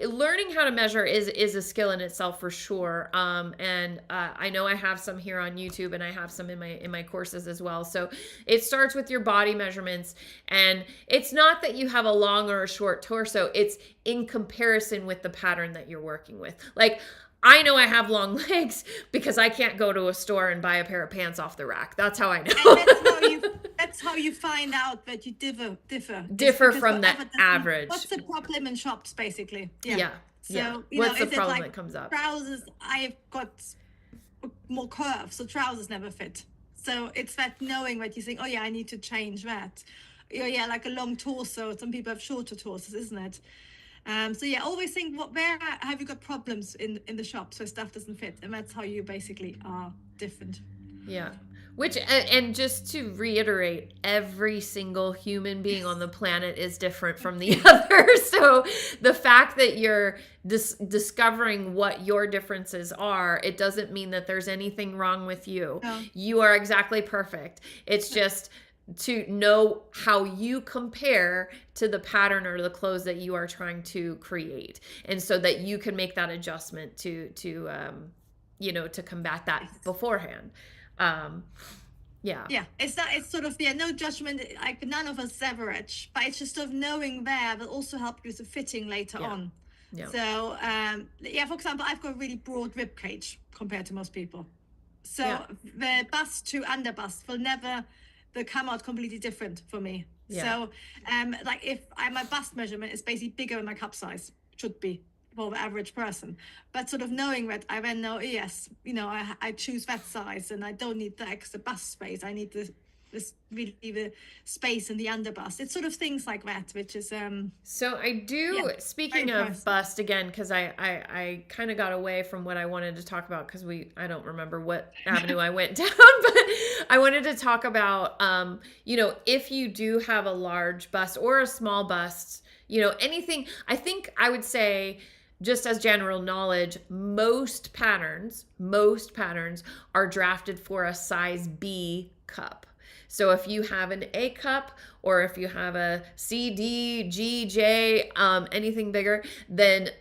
learning how to measure is a skill in itself for sure. And I know I have some here on YouTube, and I have some in my courses as well. So it starts with your body measurements, and it's not that you have a long or a short torso. It's in comparison with the pattern that you're working with. Like, I know I have long legs because I can't go to a store and buy a pair of pants off the rack. That's how I And know. that's how you find out that you differ. It's Differ because from the whatever average. what's the problem in shops, basically? Yeah. Yeah. So, Yeah. you know, What's the is it problem like that comes up? trousers? I've got more curves, so trousers never fit. So it's that knowing that you think, oh yeah, I need to change that. Yeah, like a long torso. Some people have shorter torsos, isn't it? So yeah, always think, where have you got problems in the shops where stuff doesn't fit, and that's how you basically are different. Yeah. Which, and just to reiterate, every single human being on the planet is different from the other. So the fact that you're discovering what your differences are, it doesn't mean that there's anything wrong with you. No. You are exactly perfect. It's just to know how you compare to the pattern or the clothes that you are trying to create, and so that you can make that adjustment to combat that beforehand. Yeah, it's sort of, yeah, no judgment, like none of us is average, but it's just sort of knowing that will also help you with the fitting later on. Yeah. So yeah, for example, I've got a really broad rib cage compared to most people, so the bust to under bust will come out completely different for me. So like if my bust measurement is basically bigger than my cup size, should be for the average person, but sort of knowing that I then know, yes, you know, I choose that size, and I don't need the extra bust space. I need the space in the underbust. It's sort of things like that, which is so I do, speaking of bust again, because I kind of got away from what I wanted to talk about, because I don't remember what avenue I went down, but I wanted to talk about if you do have a large bust or a small bust, anything. I think I would say, just as general knowledge, most patterns are drafted for a size B cup. So if you have an A cup, or if you have a C, D, G, J, anything bigger, then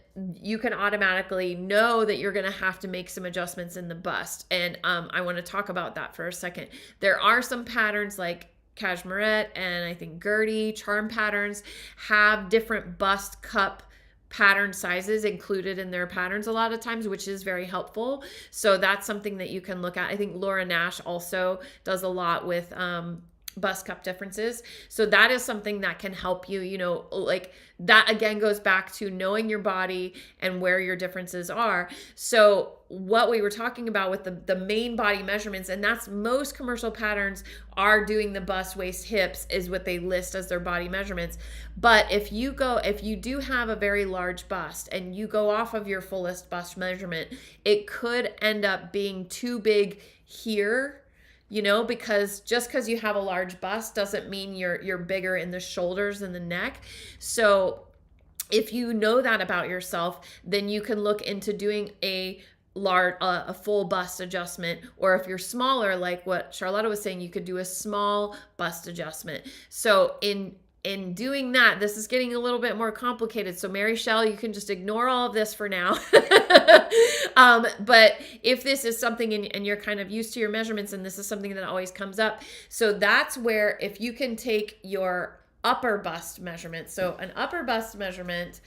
you can automatically know that you're going to have to make some adjustments in the bust. And I want to talk about that for a second. There are some patterns like cashmerette and I think Gertie, charm patterns, have different bust cup pattern sizes included in their patterns a lot of times, which is very helpful. So that's something that you can look at. I think Laura Nash also does a lot with bust cup differences. So that is something that can help you, like that again goes back to knowing your body and where your differences are. So what we were talking about with the main body measurements, and that's most commercial patterns are doing the bust, waist, hips is what they list as their body measurements. But if you do have a very large bust and you go off of your fullest bust measurement, it could end up being too big here, because just because you have a large bust doesn't mean you're bigger in the shoulders and the neck. So if you know that about yourself, then you can look into doing a full bust adjustment, or if you're smaller, like what Charlotta was saying, you could do a small bust adjustment. So in doing that, this is getting a little bit more complicated. So Mary Shell, you can just ignore all of this for now. But if this is something and you're kind of used to your measurements, and this is something that always comes up, so that's where if you can take your upper bust measurement. So an upper bust measurement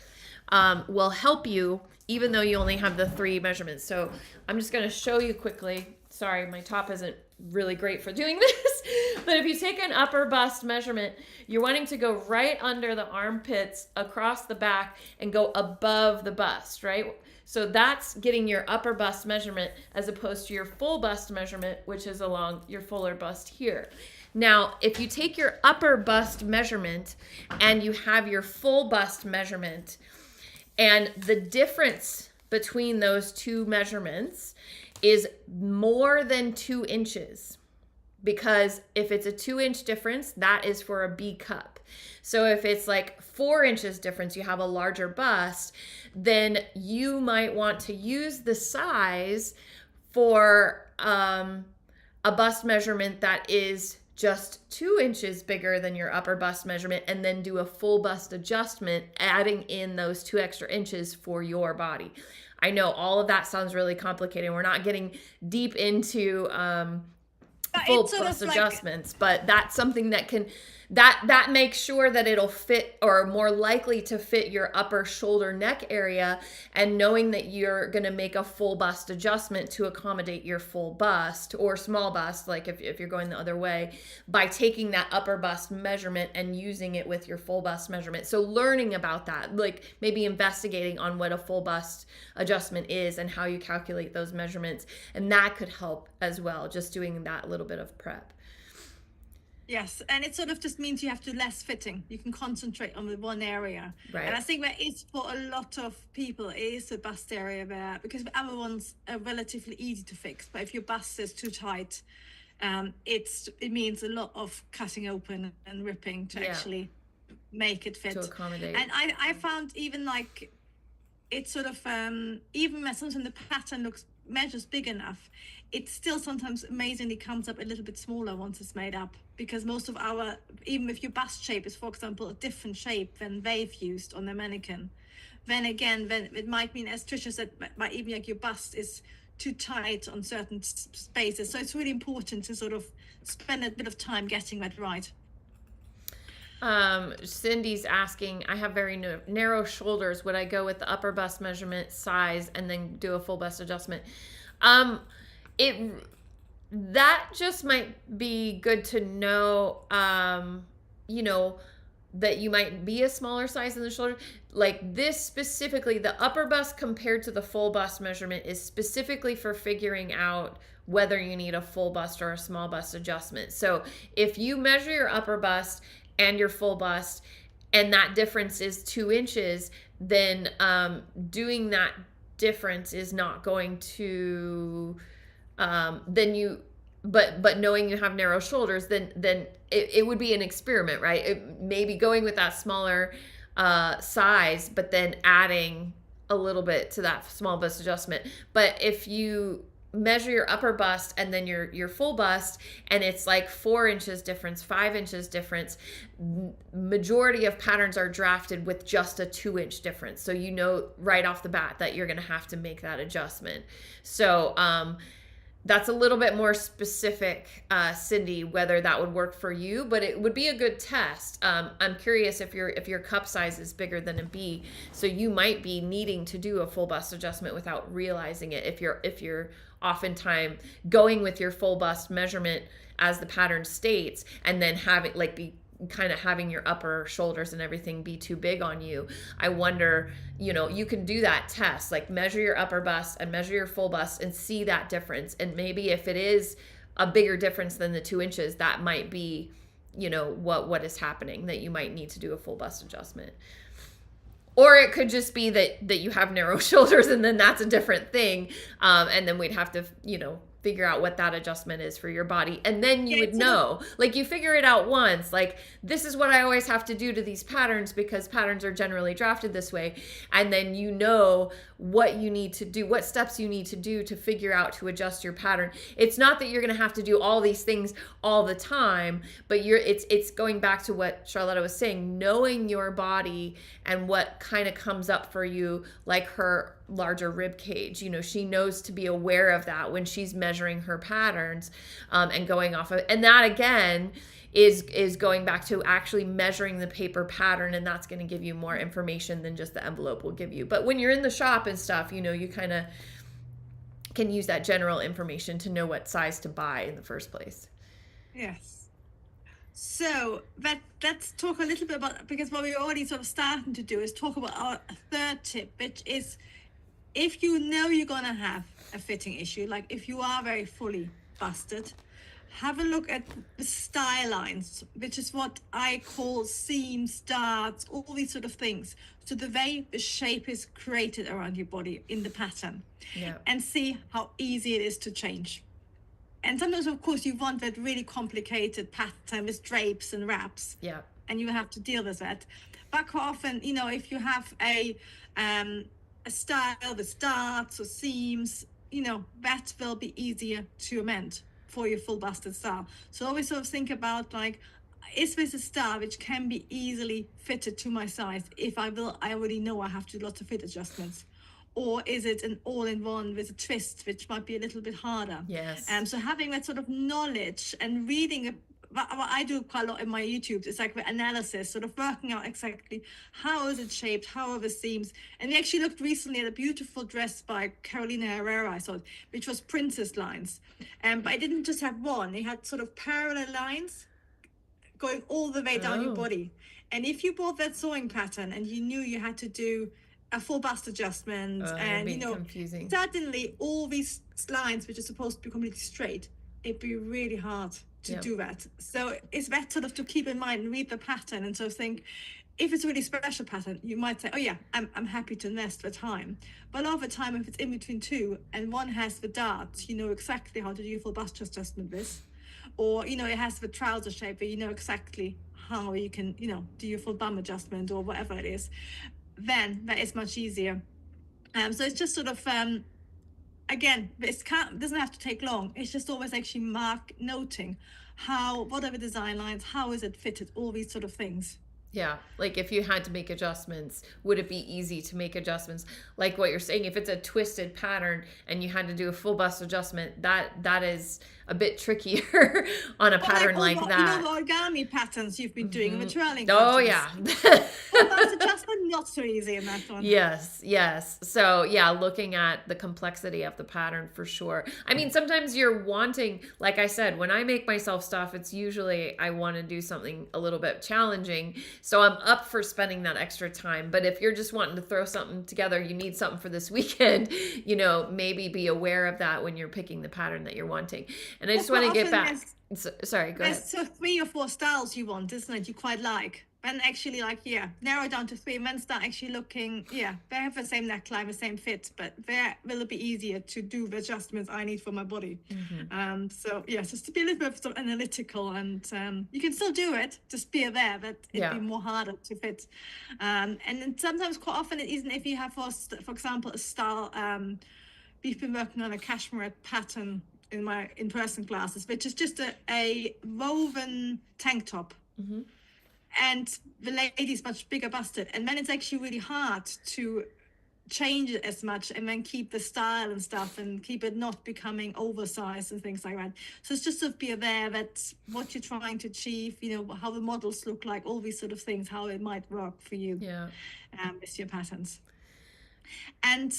will help you even though you only have the 3 measurements. So I'm just going to show you quickly. Sorry, my top isn't really great for doing this. But if you take an upper bust measurement, you're wanting to go right under the armpits, across the back, and go above the bust, right? So that's getting your upper bust measurement as opposed to your full bust measurement, which is along your fuller bust here. Now, if you take your upper bust measurement and you have your full bust measurement, and the difference between those two measurements is more than 2 inches, because if it's a 2-inch difference, that is for a B cup. So if it's like 4 inches difference, you have a larger bust, then you might want to use the size for a bust measurement that is just 2 inches bigger than your upper bust measurement, and then do a full bust adjustment, adding in those 2 extra inches for your body. I know all of that sounds really complicated. We're not getting deep into full It's sort bust of like, adjustments, but that's something that can that makes sure that it'll fit, or more likely to fit, your upper shoulder neck area, and knowing that you're going to make a full bust adjustment to accommodate your full bust or small bust, like if you're going the other way, by taking that upper bust measurement and using it with your full bust measurement. So learning about that, like maybe investigating on what a full bust adjustment is and how you calculate those measurements, and that could help as well, just doing that little bit of prep. yes, and it sort of just means you have to less fitting. You can concentrate on the one area. Right. And I think that is, for a lot of people, it is the bust area there, because the other ones are relatively easy to fix. But if your bust is too tight, it means a lot of cutting open and ripping to actually make it fit. To accommodate. And I found even like, it's sort of, even when sometimes the pattern measures big enough, it still sometimes amazingly comes up a little bit smaller once it's made up, because most of our, even if your bust shape is, for example, a different shape than they've used on their mannequin, then again, then it might mean, as Trisha said, might even like your bust is too tight on certain spaces. So it's really important to sort of spend a bit of time getting that right. Cindy's asking, I have very narrow shoulders. Would I go with the upper bust measurement size and then do a full bust adjustment? That just might be good to know, that you might be a smaller size in the shoulder. Like this specifically, the upper bust compared to the full bust measurement is specifically for figuring out whether you need a full bust or a small bust adjustment. So if you measure your upper bust and your full bust, and that difference is 2 inches, then doing that difference is not going to, but knowing you have narrow shoulders, then it would be an experiment, right? Maybe going with that smaller size, but then adding a little bit to that small bust adjustment. But if you measure your upper bust and then your full bust, and it's like 4 inches difference, 5 inches difference, majority of patterns are drafted with just a 2-inch difference. So you know right off the bat that you're going to have to make that adjustment. So that's a little bit more specific, Cindy, whether that would work for you, but it would be a good test. I'm curious if your cup size is bigger than a B, so you might be needing to do a full bust adjustment without realizing it. If you're oftentimes going with your full bust measurement as the pattern states, and then having having your upper shoulders and everything be too big on you, I wonder, you can do that test, like measure your upper bust and measure your full bust and see that difference. And maybe if it is a bigger difference than the 2 inches, that might be, what is happening, that you might need to do a full bust adjustment. Or it could just be that you have narrow shoulders, and then that's a different thing. And then we'd have to, figure out what that adjustment is for your body. And then you would know, like you figure it out once, like this is what I always have to do to these patterns, because patterns are generally drafted this way. And then you know what you need to do, what steps you need to do to figure out to adjust your pattern. It's not that you're going to have to do all these things all the time, but it's going back to what Charlotta was saying, knowing your body and what kind of comes up for you, like her larger rib cage. She knows to be aware of that when she's measuring her patterns, and going off of, and that again is going back to actually measuring the paper pattern, and that's going to give you more information than just the envelope will give you. But when you're in the shop and stuff, you kind of can use that general information to know what size to buy in the first place. Yes. So let's talk a little bit about, because what we're already sort of starting to do is talk about our third tip, which is, if you know you're going to have a fitting issue, like if you are very fully busted, have a look at the style lines, which is what I call seams, darts, all these sort of things. So the way the shape is created around your body in the pattern, and see how easy it is to change. And sometimes, of course, you want that really complicated pattern with drapes and wraps, and you have to deal with that. But quite often, if you have a style with darts or seams, that will be easier to amend. for your full busted style. So always sort of think about like, is this a style which can be easily fitted to my size if I already know I have to do lots of fit adjustments? Or is it an all-in-one with a twist, which might be a little bit harder? Yes. So having that sort of knowledge and reading what I do quite a lot in my YouTube is like the analysis, sort of working out exactly how is it shaped, how are the seams. And we actually looked recently at a beautiful dress by Carolina Herrera, I thought, which was princess lines. But it didn't just have one, it had sort of parallel lines going all the way down your body. And if you bought that sewing pattern and you knew you had to do a full bust adjustment, and confusing. Suddenly all these lines which are supposed to be completely straight, it'd be really hard to do that. So it's that sort of to keep in mind and read the pattern and sort of think, if it's a really special pattern, you might say, oh yeah, I'm happy to invest the time. But a lot of the time, if it's in between two and one has the darts, you know exactly how to do your full bust adjustment with. Or, it has the trouser shape where you know exactly how you can, do your full bum adjustment or whatever it is. Then that is much easier. So it's just sort of, again, it doesn't have to take long. It's just always actually noting what are the design lines, how is it fitted, all these sort of things. Yeah, like if you had to make adjustments, would it be easy to make adjustments? Like what you're saying, if it's a twisted pattern and you had to do a full bust adjustment, that is a bit trickier on a pattern like that. The origami patterns you've been doing, the twirling. Oh yeah. Full bust adjustment, not so easy in that one. Yes. So yeah, looking at the complexity of the pattern for sure. I mean, sometimes you're wanting, like I said, when I make myself stuff, it's usually I want to do something a little bit challenging. So I'm up for spending that extra time. But if you're just wanting to throw something together, you need something for this weekend, maybe be aware of that when you're picking the pattern that you're wanting. And I just want to get back. Sorry, go ahead. There's so 3 or 4 styles you want, isn't it? You quite like. And actually narrow down to 3 and then start actually looking, they have the same neckline, the same fit, but there will it be easier to do the adjustments I need for my body. So just to be a little bit sort of analytical, and you can still do it, just be aware that it'd be more harder to fit. And then sometimes quite often it isn't, if you have, for example, a style, we've been working on a cashmere pattern in my in-person classes, which is just a woven tank top. And the lady's much bigger busted, and then it's actually really hard to change it as much and then keep the style and stuff and keep it not becoming oversized and things like that. So it's just to be aware that what you're trying to achieve, how the models look like, all these sort of things, how it might work for you with your patterns. And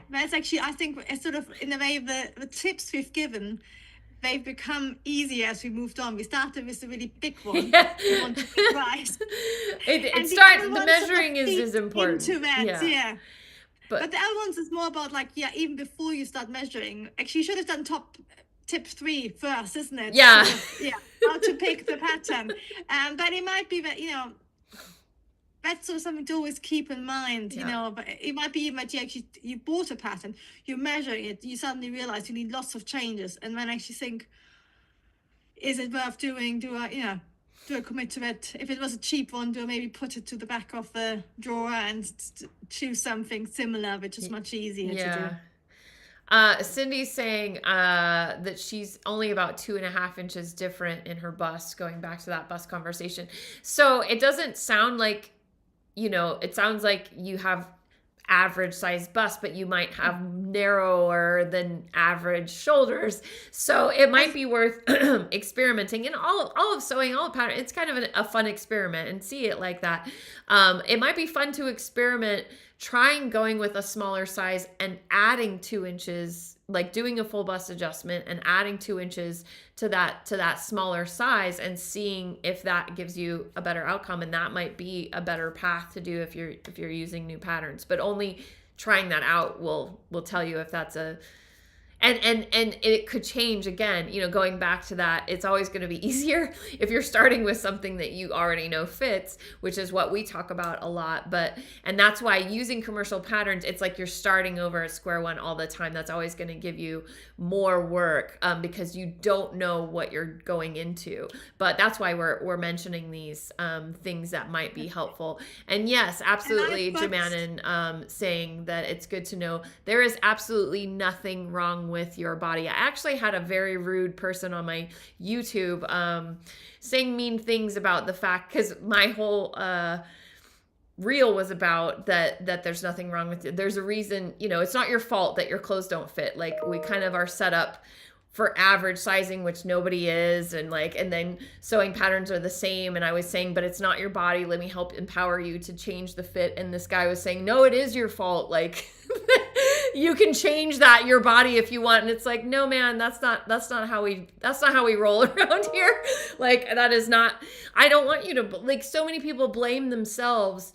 that's actually, I think, it's sort of in a way the tips we've given, they've become easier as we moved on. We started with a really big one. We want to be right. The measuring is important. Into that, But the other ones is more about even before you start measuring. Actually, you should have done tip 3 first, isn't it? Yeah. How to pick the pattern. But it might be that, that's sort of something to always keep in mind, but it might be even that you bought a pattern, you measure it, you suddenly realize you need lots of changes, and then actually think, is it worth doing? Do I commit to it? If it was a cheap one, do I maybe put it to the back of the drawer and choose something similar, which is much easier to do? Cindy's saying that she's only about 2.5 inches different in her bust, going back to that bust conversation. So it doesn't sound like, it sounds like you have average size bust, but you might have narrower than average shoulders. So it might be worth experimenting. And all of sewing, all of pattern, it's kind of a fun experiment, and see it like that. It might be fun to experiment trying going with a smaller size and adding 2 inches, like doing a full bust adjustment and adding 2 inches to that smaller size, and seeing if that gives you a better outcome. And that might be a better path to do if you're using new patterns. But only trying that out will tell you if that's and it could change again, going back to that. It's always going to be easier if you're starting with something that you already know fits, which is what we talk about a lot. And that's why using commercial patterns, it's like you're starting over at square one all the time. That's always going to give you more work, because you don't know what you're going into. But that's why we're mentioning these things that might be helpful. And yes, absolutely, Jamanin saying that it's good to know there is absolutely nothing wrong wrong with your body. I actually had a very rude person on my YouTube saying mean things about the fact, because my whole reel was about that there's nothing wrong with it. There's a reason, it's not your fault that your clothes don't fit. Like, we kind of are set up for average sizing, which nobody is, and then sewing patterns are the same. And I was saying, but it's not your body. Let me help empower you to change the fit. And this guy was saying, no, it is your fault. Like, you can change your body if you want. And it's like, no, man, that's not how we roll around here. Like, that is not, I don't want you to, like, so many people blame themselves.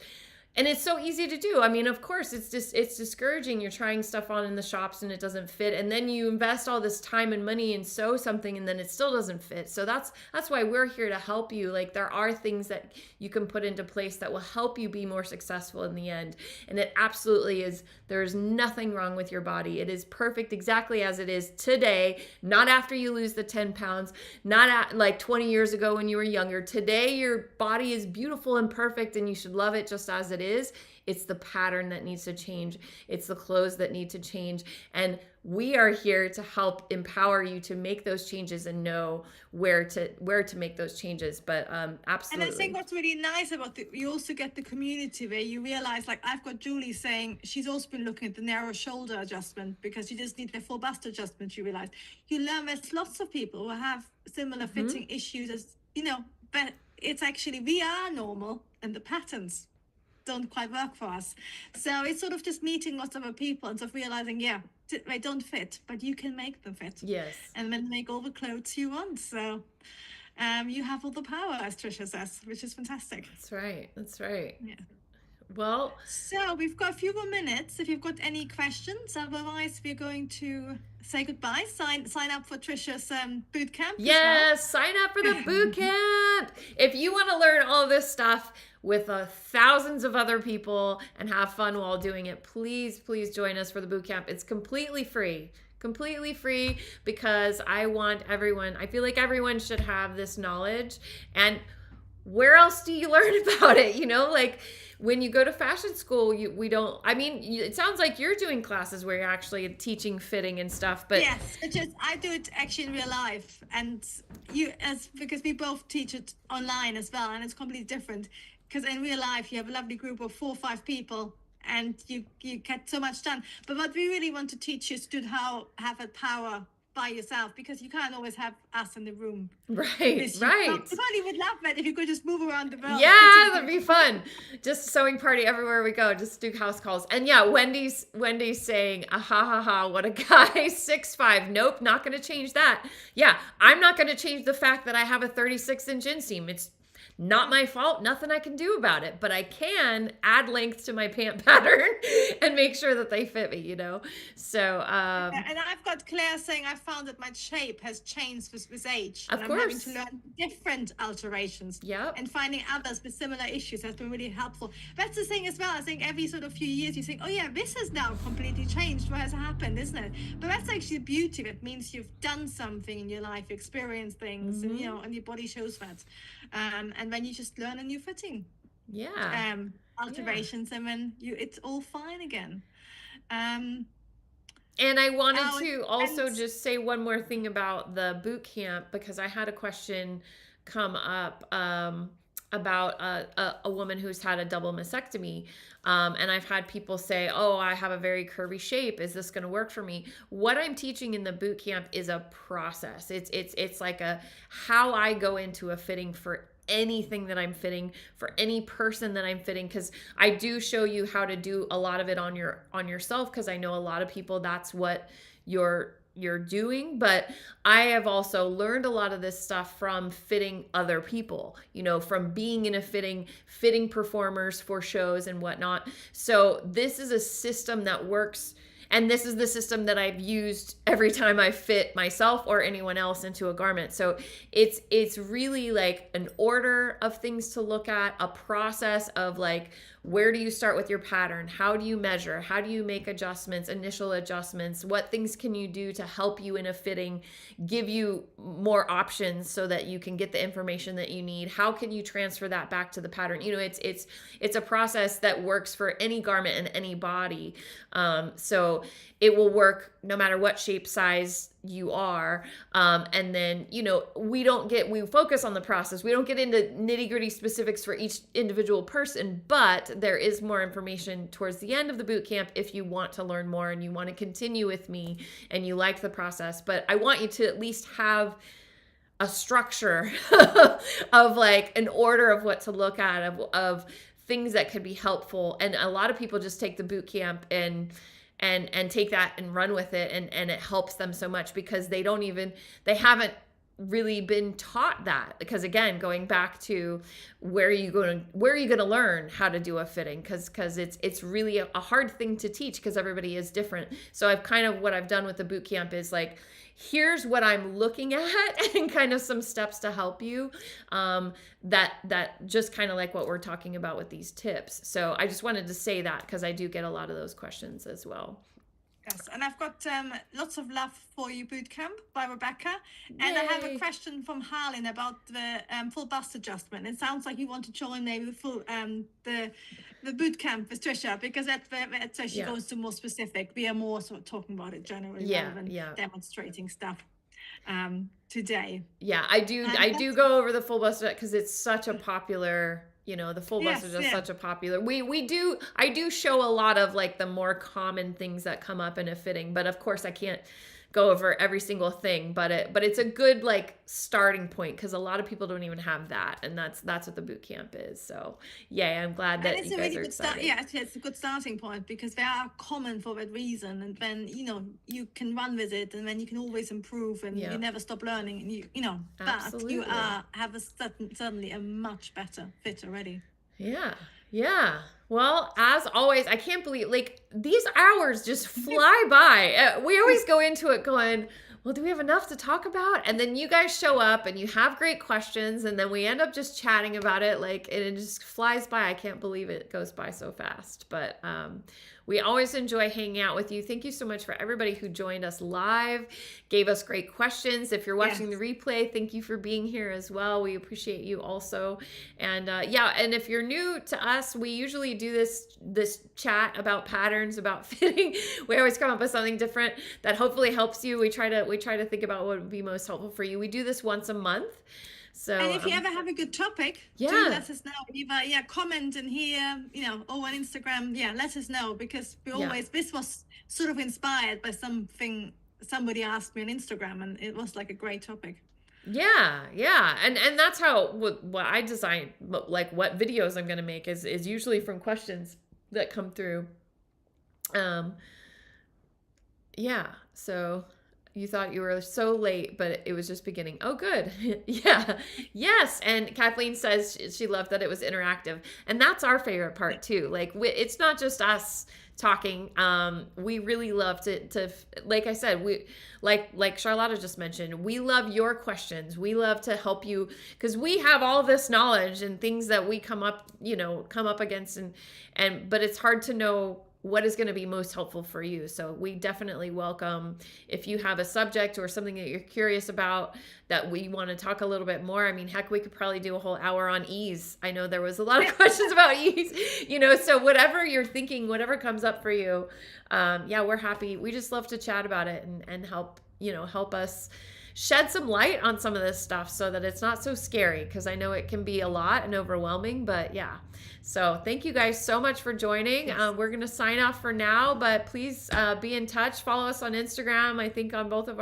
And it's so easy to do. I mean, of course, it's discouraging. You're trying stuff on in the shops and it doesn't fit. And then you invest all this time and money and sew something and then it still doesn't fit. So that's why we're here to help you. Like, there are things that you can put into place that will help you be more successful in the end. And it absolutely is. There's nothing wrong with your body. It is perfect exactly as it is today, not after you lose the 10 pounds, not at like 20 years ago when you were younger. Today, your body is beautiful and perfect and you should love it just as it is. It's the pattern that needs to change. It's the clothes that need to change. And we are here to help empower you to make those changes and know where to make those changes. But absolutely. And I think what's really nice about it, you also get the community where you realize, like, I've got Julie saying she's also been looking at the narrow shoulder adjustment because you just need the full bust adjustment. She realized you learn there's lots of people who have similar fitting issues as, but it's actually, we are normal and the patterns don't quite work for us. So it's sort of just meeting lots of other people and sort of realizing, they don't fit, but you can make them fit. Yes. And then make all the clothes you want. So you have all the power, as Trisha says, which is fantastic. That's right. Yeah. Well, so we've got a few more minutes if you've got any questions. Otherwise, we're going to say goodbye. Sign up for Trisha's bootcamp. Yes, sign up for the bootcamp. If you want to learn all this stuff with thousands of other people and have fun while doing it, please join us for the bootcamp. It's completely free. Because I feel like everyone should have this knowledge. And where else do you learn about it? Like, when you go to fashion school, it sounds like you're doing classes where you're actually teaching fitting and stuff, but yes, I do it actually in real life, and because we both teach it online as well, and it's completely different. Because in real life, you have a lovely group of 4 or 5 people, and you get so much done. But what we really want to teach you is to have that power by yourself, because you can't always have us in the room. Right. I probably would love that if you could just move around the world. Yeah, that'd be fun. Just sewing party everywhere we go. Just do house calls. And yeah, Wendy's saying, what a guy, 6'5". Nope, not going to change that. Yeah, I'm not going to change the fact that I have a 36-inch inseam. It's not my fault. Nothing I can do about it. But I can add length to my pant pattern and make sure that they fit me, So, and I've got Claire saying I found that my shape has changed with age. Of and course. I'm having to learn different alterations. Yep. And finding others with similar issues has been really helpful. That's the thing as well. I think every sort of few years you think, oh yeah, this has now completely changed. What has happened, isn't it? But that's actually the beauty. That means you've done something in your life, experienced things, and and your body shows that. And then you just learn a new fitting. Yeah. Alterations, and then it's all fine again. And I wanted to also just say one more thing about the boot camp, because I had a question come up about a woman who's had a double mastectomy. And I've had people say, oh, I have a very curvy shape. Is this going to work for me? What I'm teaching in the boot camp is a process. It's like how I go into a fitting for anything that I'm fitting, for any person that I'm fitting, because I do show you how to do a lot of it on yourself, because I know a lot of people, that's what you're doing. But I have also learned a lot of this stuff from fitting other people, from being in a fitting performers for shows and whatnot. So this is a system that works. And this is the system that I've used every time I fit myself or anyone else into a garment. So it's really like an order of things to look at, a process of like, where do you start with your pattern? How do you measure? How do you make adjustments, initial adjustments? What things can you do to help you in a fitting, give you more options so that you can get the information that you need? How can you transfer that back to the pattern? It's a process that works for any garment and any body. So it will work matter what shape, size you are. And then, we focus on the process. We don't get into nitty gritty specifics for each individual person, but there is more information towards the end of the boot camp if you want to learn more and you want to continue with me and you like the process. But I want you to at least have a structure of like an order of what to look at, of things that could be helpful. And a lot of people just take the boot camp and take that and run with it, and it helps them so much because they haven't really been taught that. Because again, going back to where are you going to learn how to do a fitting, because it's really a hard thing to teach because everybody is different. So what I've done with the boot camp is like, here's what I'm looking at and kind of some steps to help you, that just kind of like what we're talking about with these tips. So I just wanted to say that because I do get a lot of those questions as well. Yes, and I've got lots of love for you bootcamp by Rebecca. And I have a question from Harlan about the full bust adjustment. It sounds like you want to join maybe the full the bootcamp with Trisha, because that's where Trisha goes to more specific. We are more sort of talking about it generally rather than demonstrating stuff today. Yeah, I do go over the full bust because it's such a popular. The full bust is just such a popular. I do show a lot of like the more common things that come up in a fitting, but of course I can't go over every single thing. But it's a good like starting point because a lot of people don't even have that, and that's what the boot camp is. So I'm glad that you guys are excited. It's a good starting point because they are common for that reason, and then you can run with it, and then you can always improve, and you never stop learning. And but you have certainly a much better fit already. Yeah. Well, as always, I can't believe like these hours just fly by. We always go into it going, well, do we have enough to talk about? And then you guys show up and you have great questions, and then we end up just chatting about it, like, and it just flies by. I can't believe it goes by so fast. But we always enjoy hanging out with you. Thank you so much for everybody who joined us live, gave us great questions. If you're watching the replay, thank you for being here as well. We appreciate you also. And and if you're new to us, we usually do this chat about patterns, about fitting. We always come up with something different that hopefully helps you. We try to think about what would be most helpful for you. We do this once a month. So, and if you ever have a good topic, do let us know. Either comment in here, or on Instagram. Let us know, because this was sort of inspired by something somebody asked me on Instagram, and it was like a great topic. And that's how what I design, like what videos I'm going to make is usually from questions that come through. So you thought you were so late, but it was just beginning. Oh, good. Yes. And Kathleen says she loved that it was interactive. And that's our favorite part too. Like it's not just us talking. We really love to like I said, we like Charlotta just mentioned, we love your questions. We love to help you because we have all this knowledge and things that we come up against, but it's hard to know what is going to be most helpful for you. So we definitely welcome if you have a subject or something that you're curious about that we want to talk a little bit more. I mean, heck, we could probably do a whole hour on ease. I know there was a lot of questions about ease, so whatever you're thinking, whatever comes up for you, we're happy. We just love to chat about it and help us shed some light on some of this stuff so that it's not so scary, because I know it can be a lot and overwhelming, but so thank you guys so much for joining. We're going to sign off for now, but please be in touch. Follow us on Instagram. I think on both of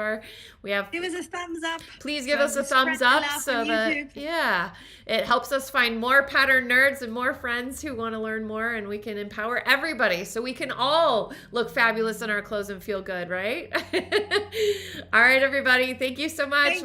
give us a thumbs up. Please give us a thumbs up so that it helps us find more pattern nerds and more friends who want to learn more, and we can empower everybody so we can all look fabulous in our clothes and feel good, right? All right, everybody. Thank you so much.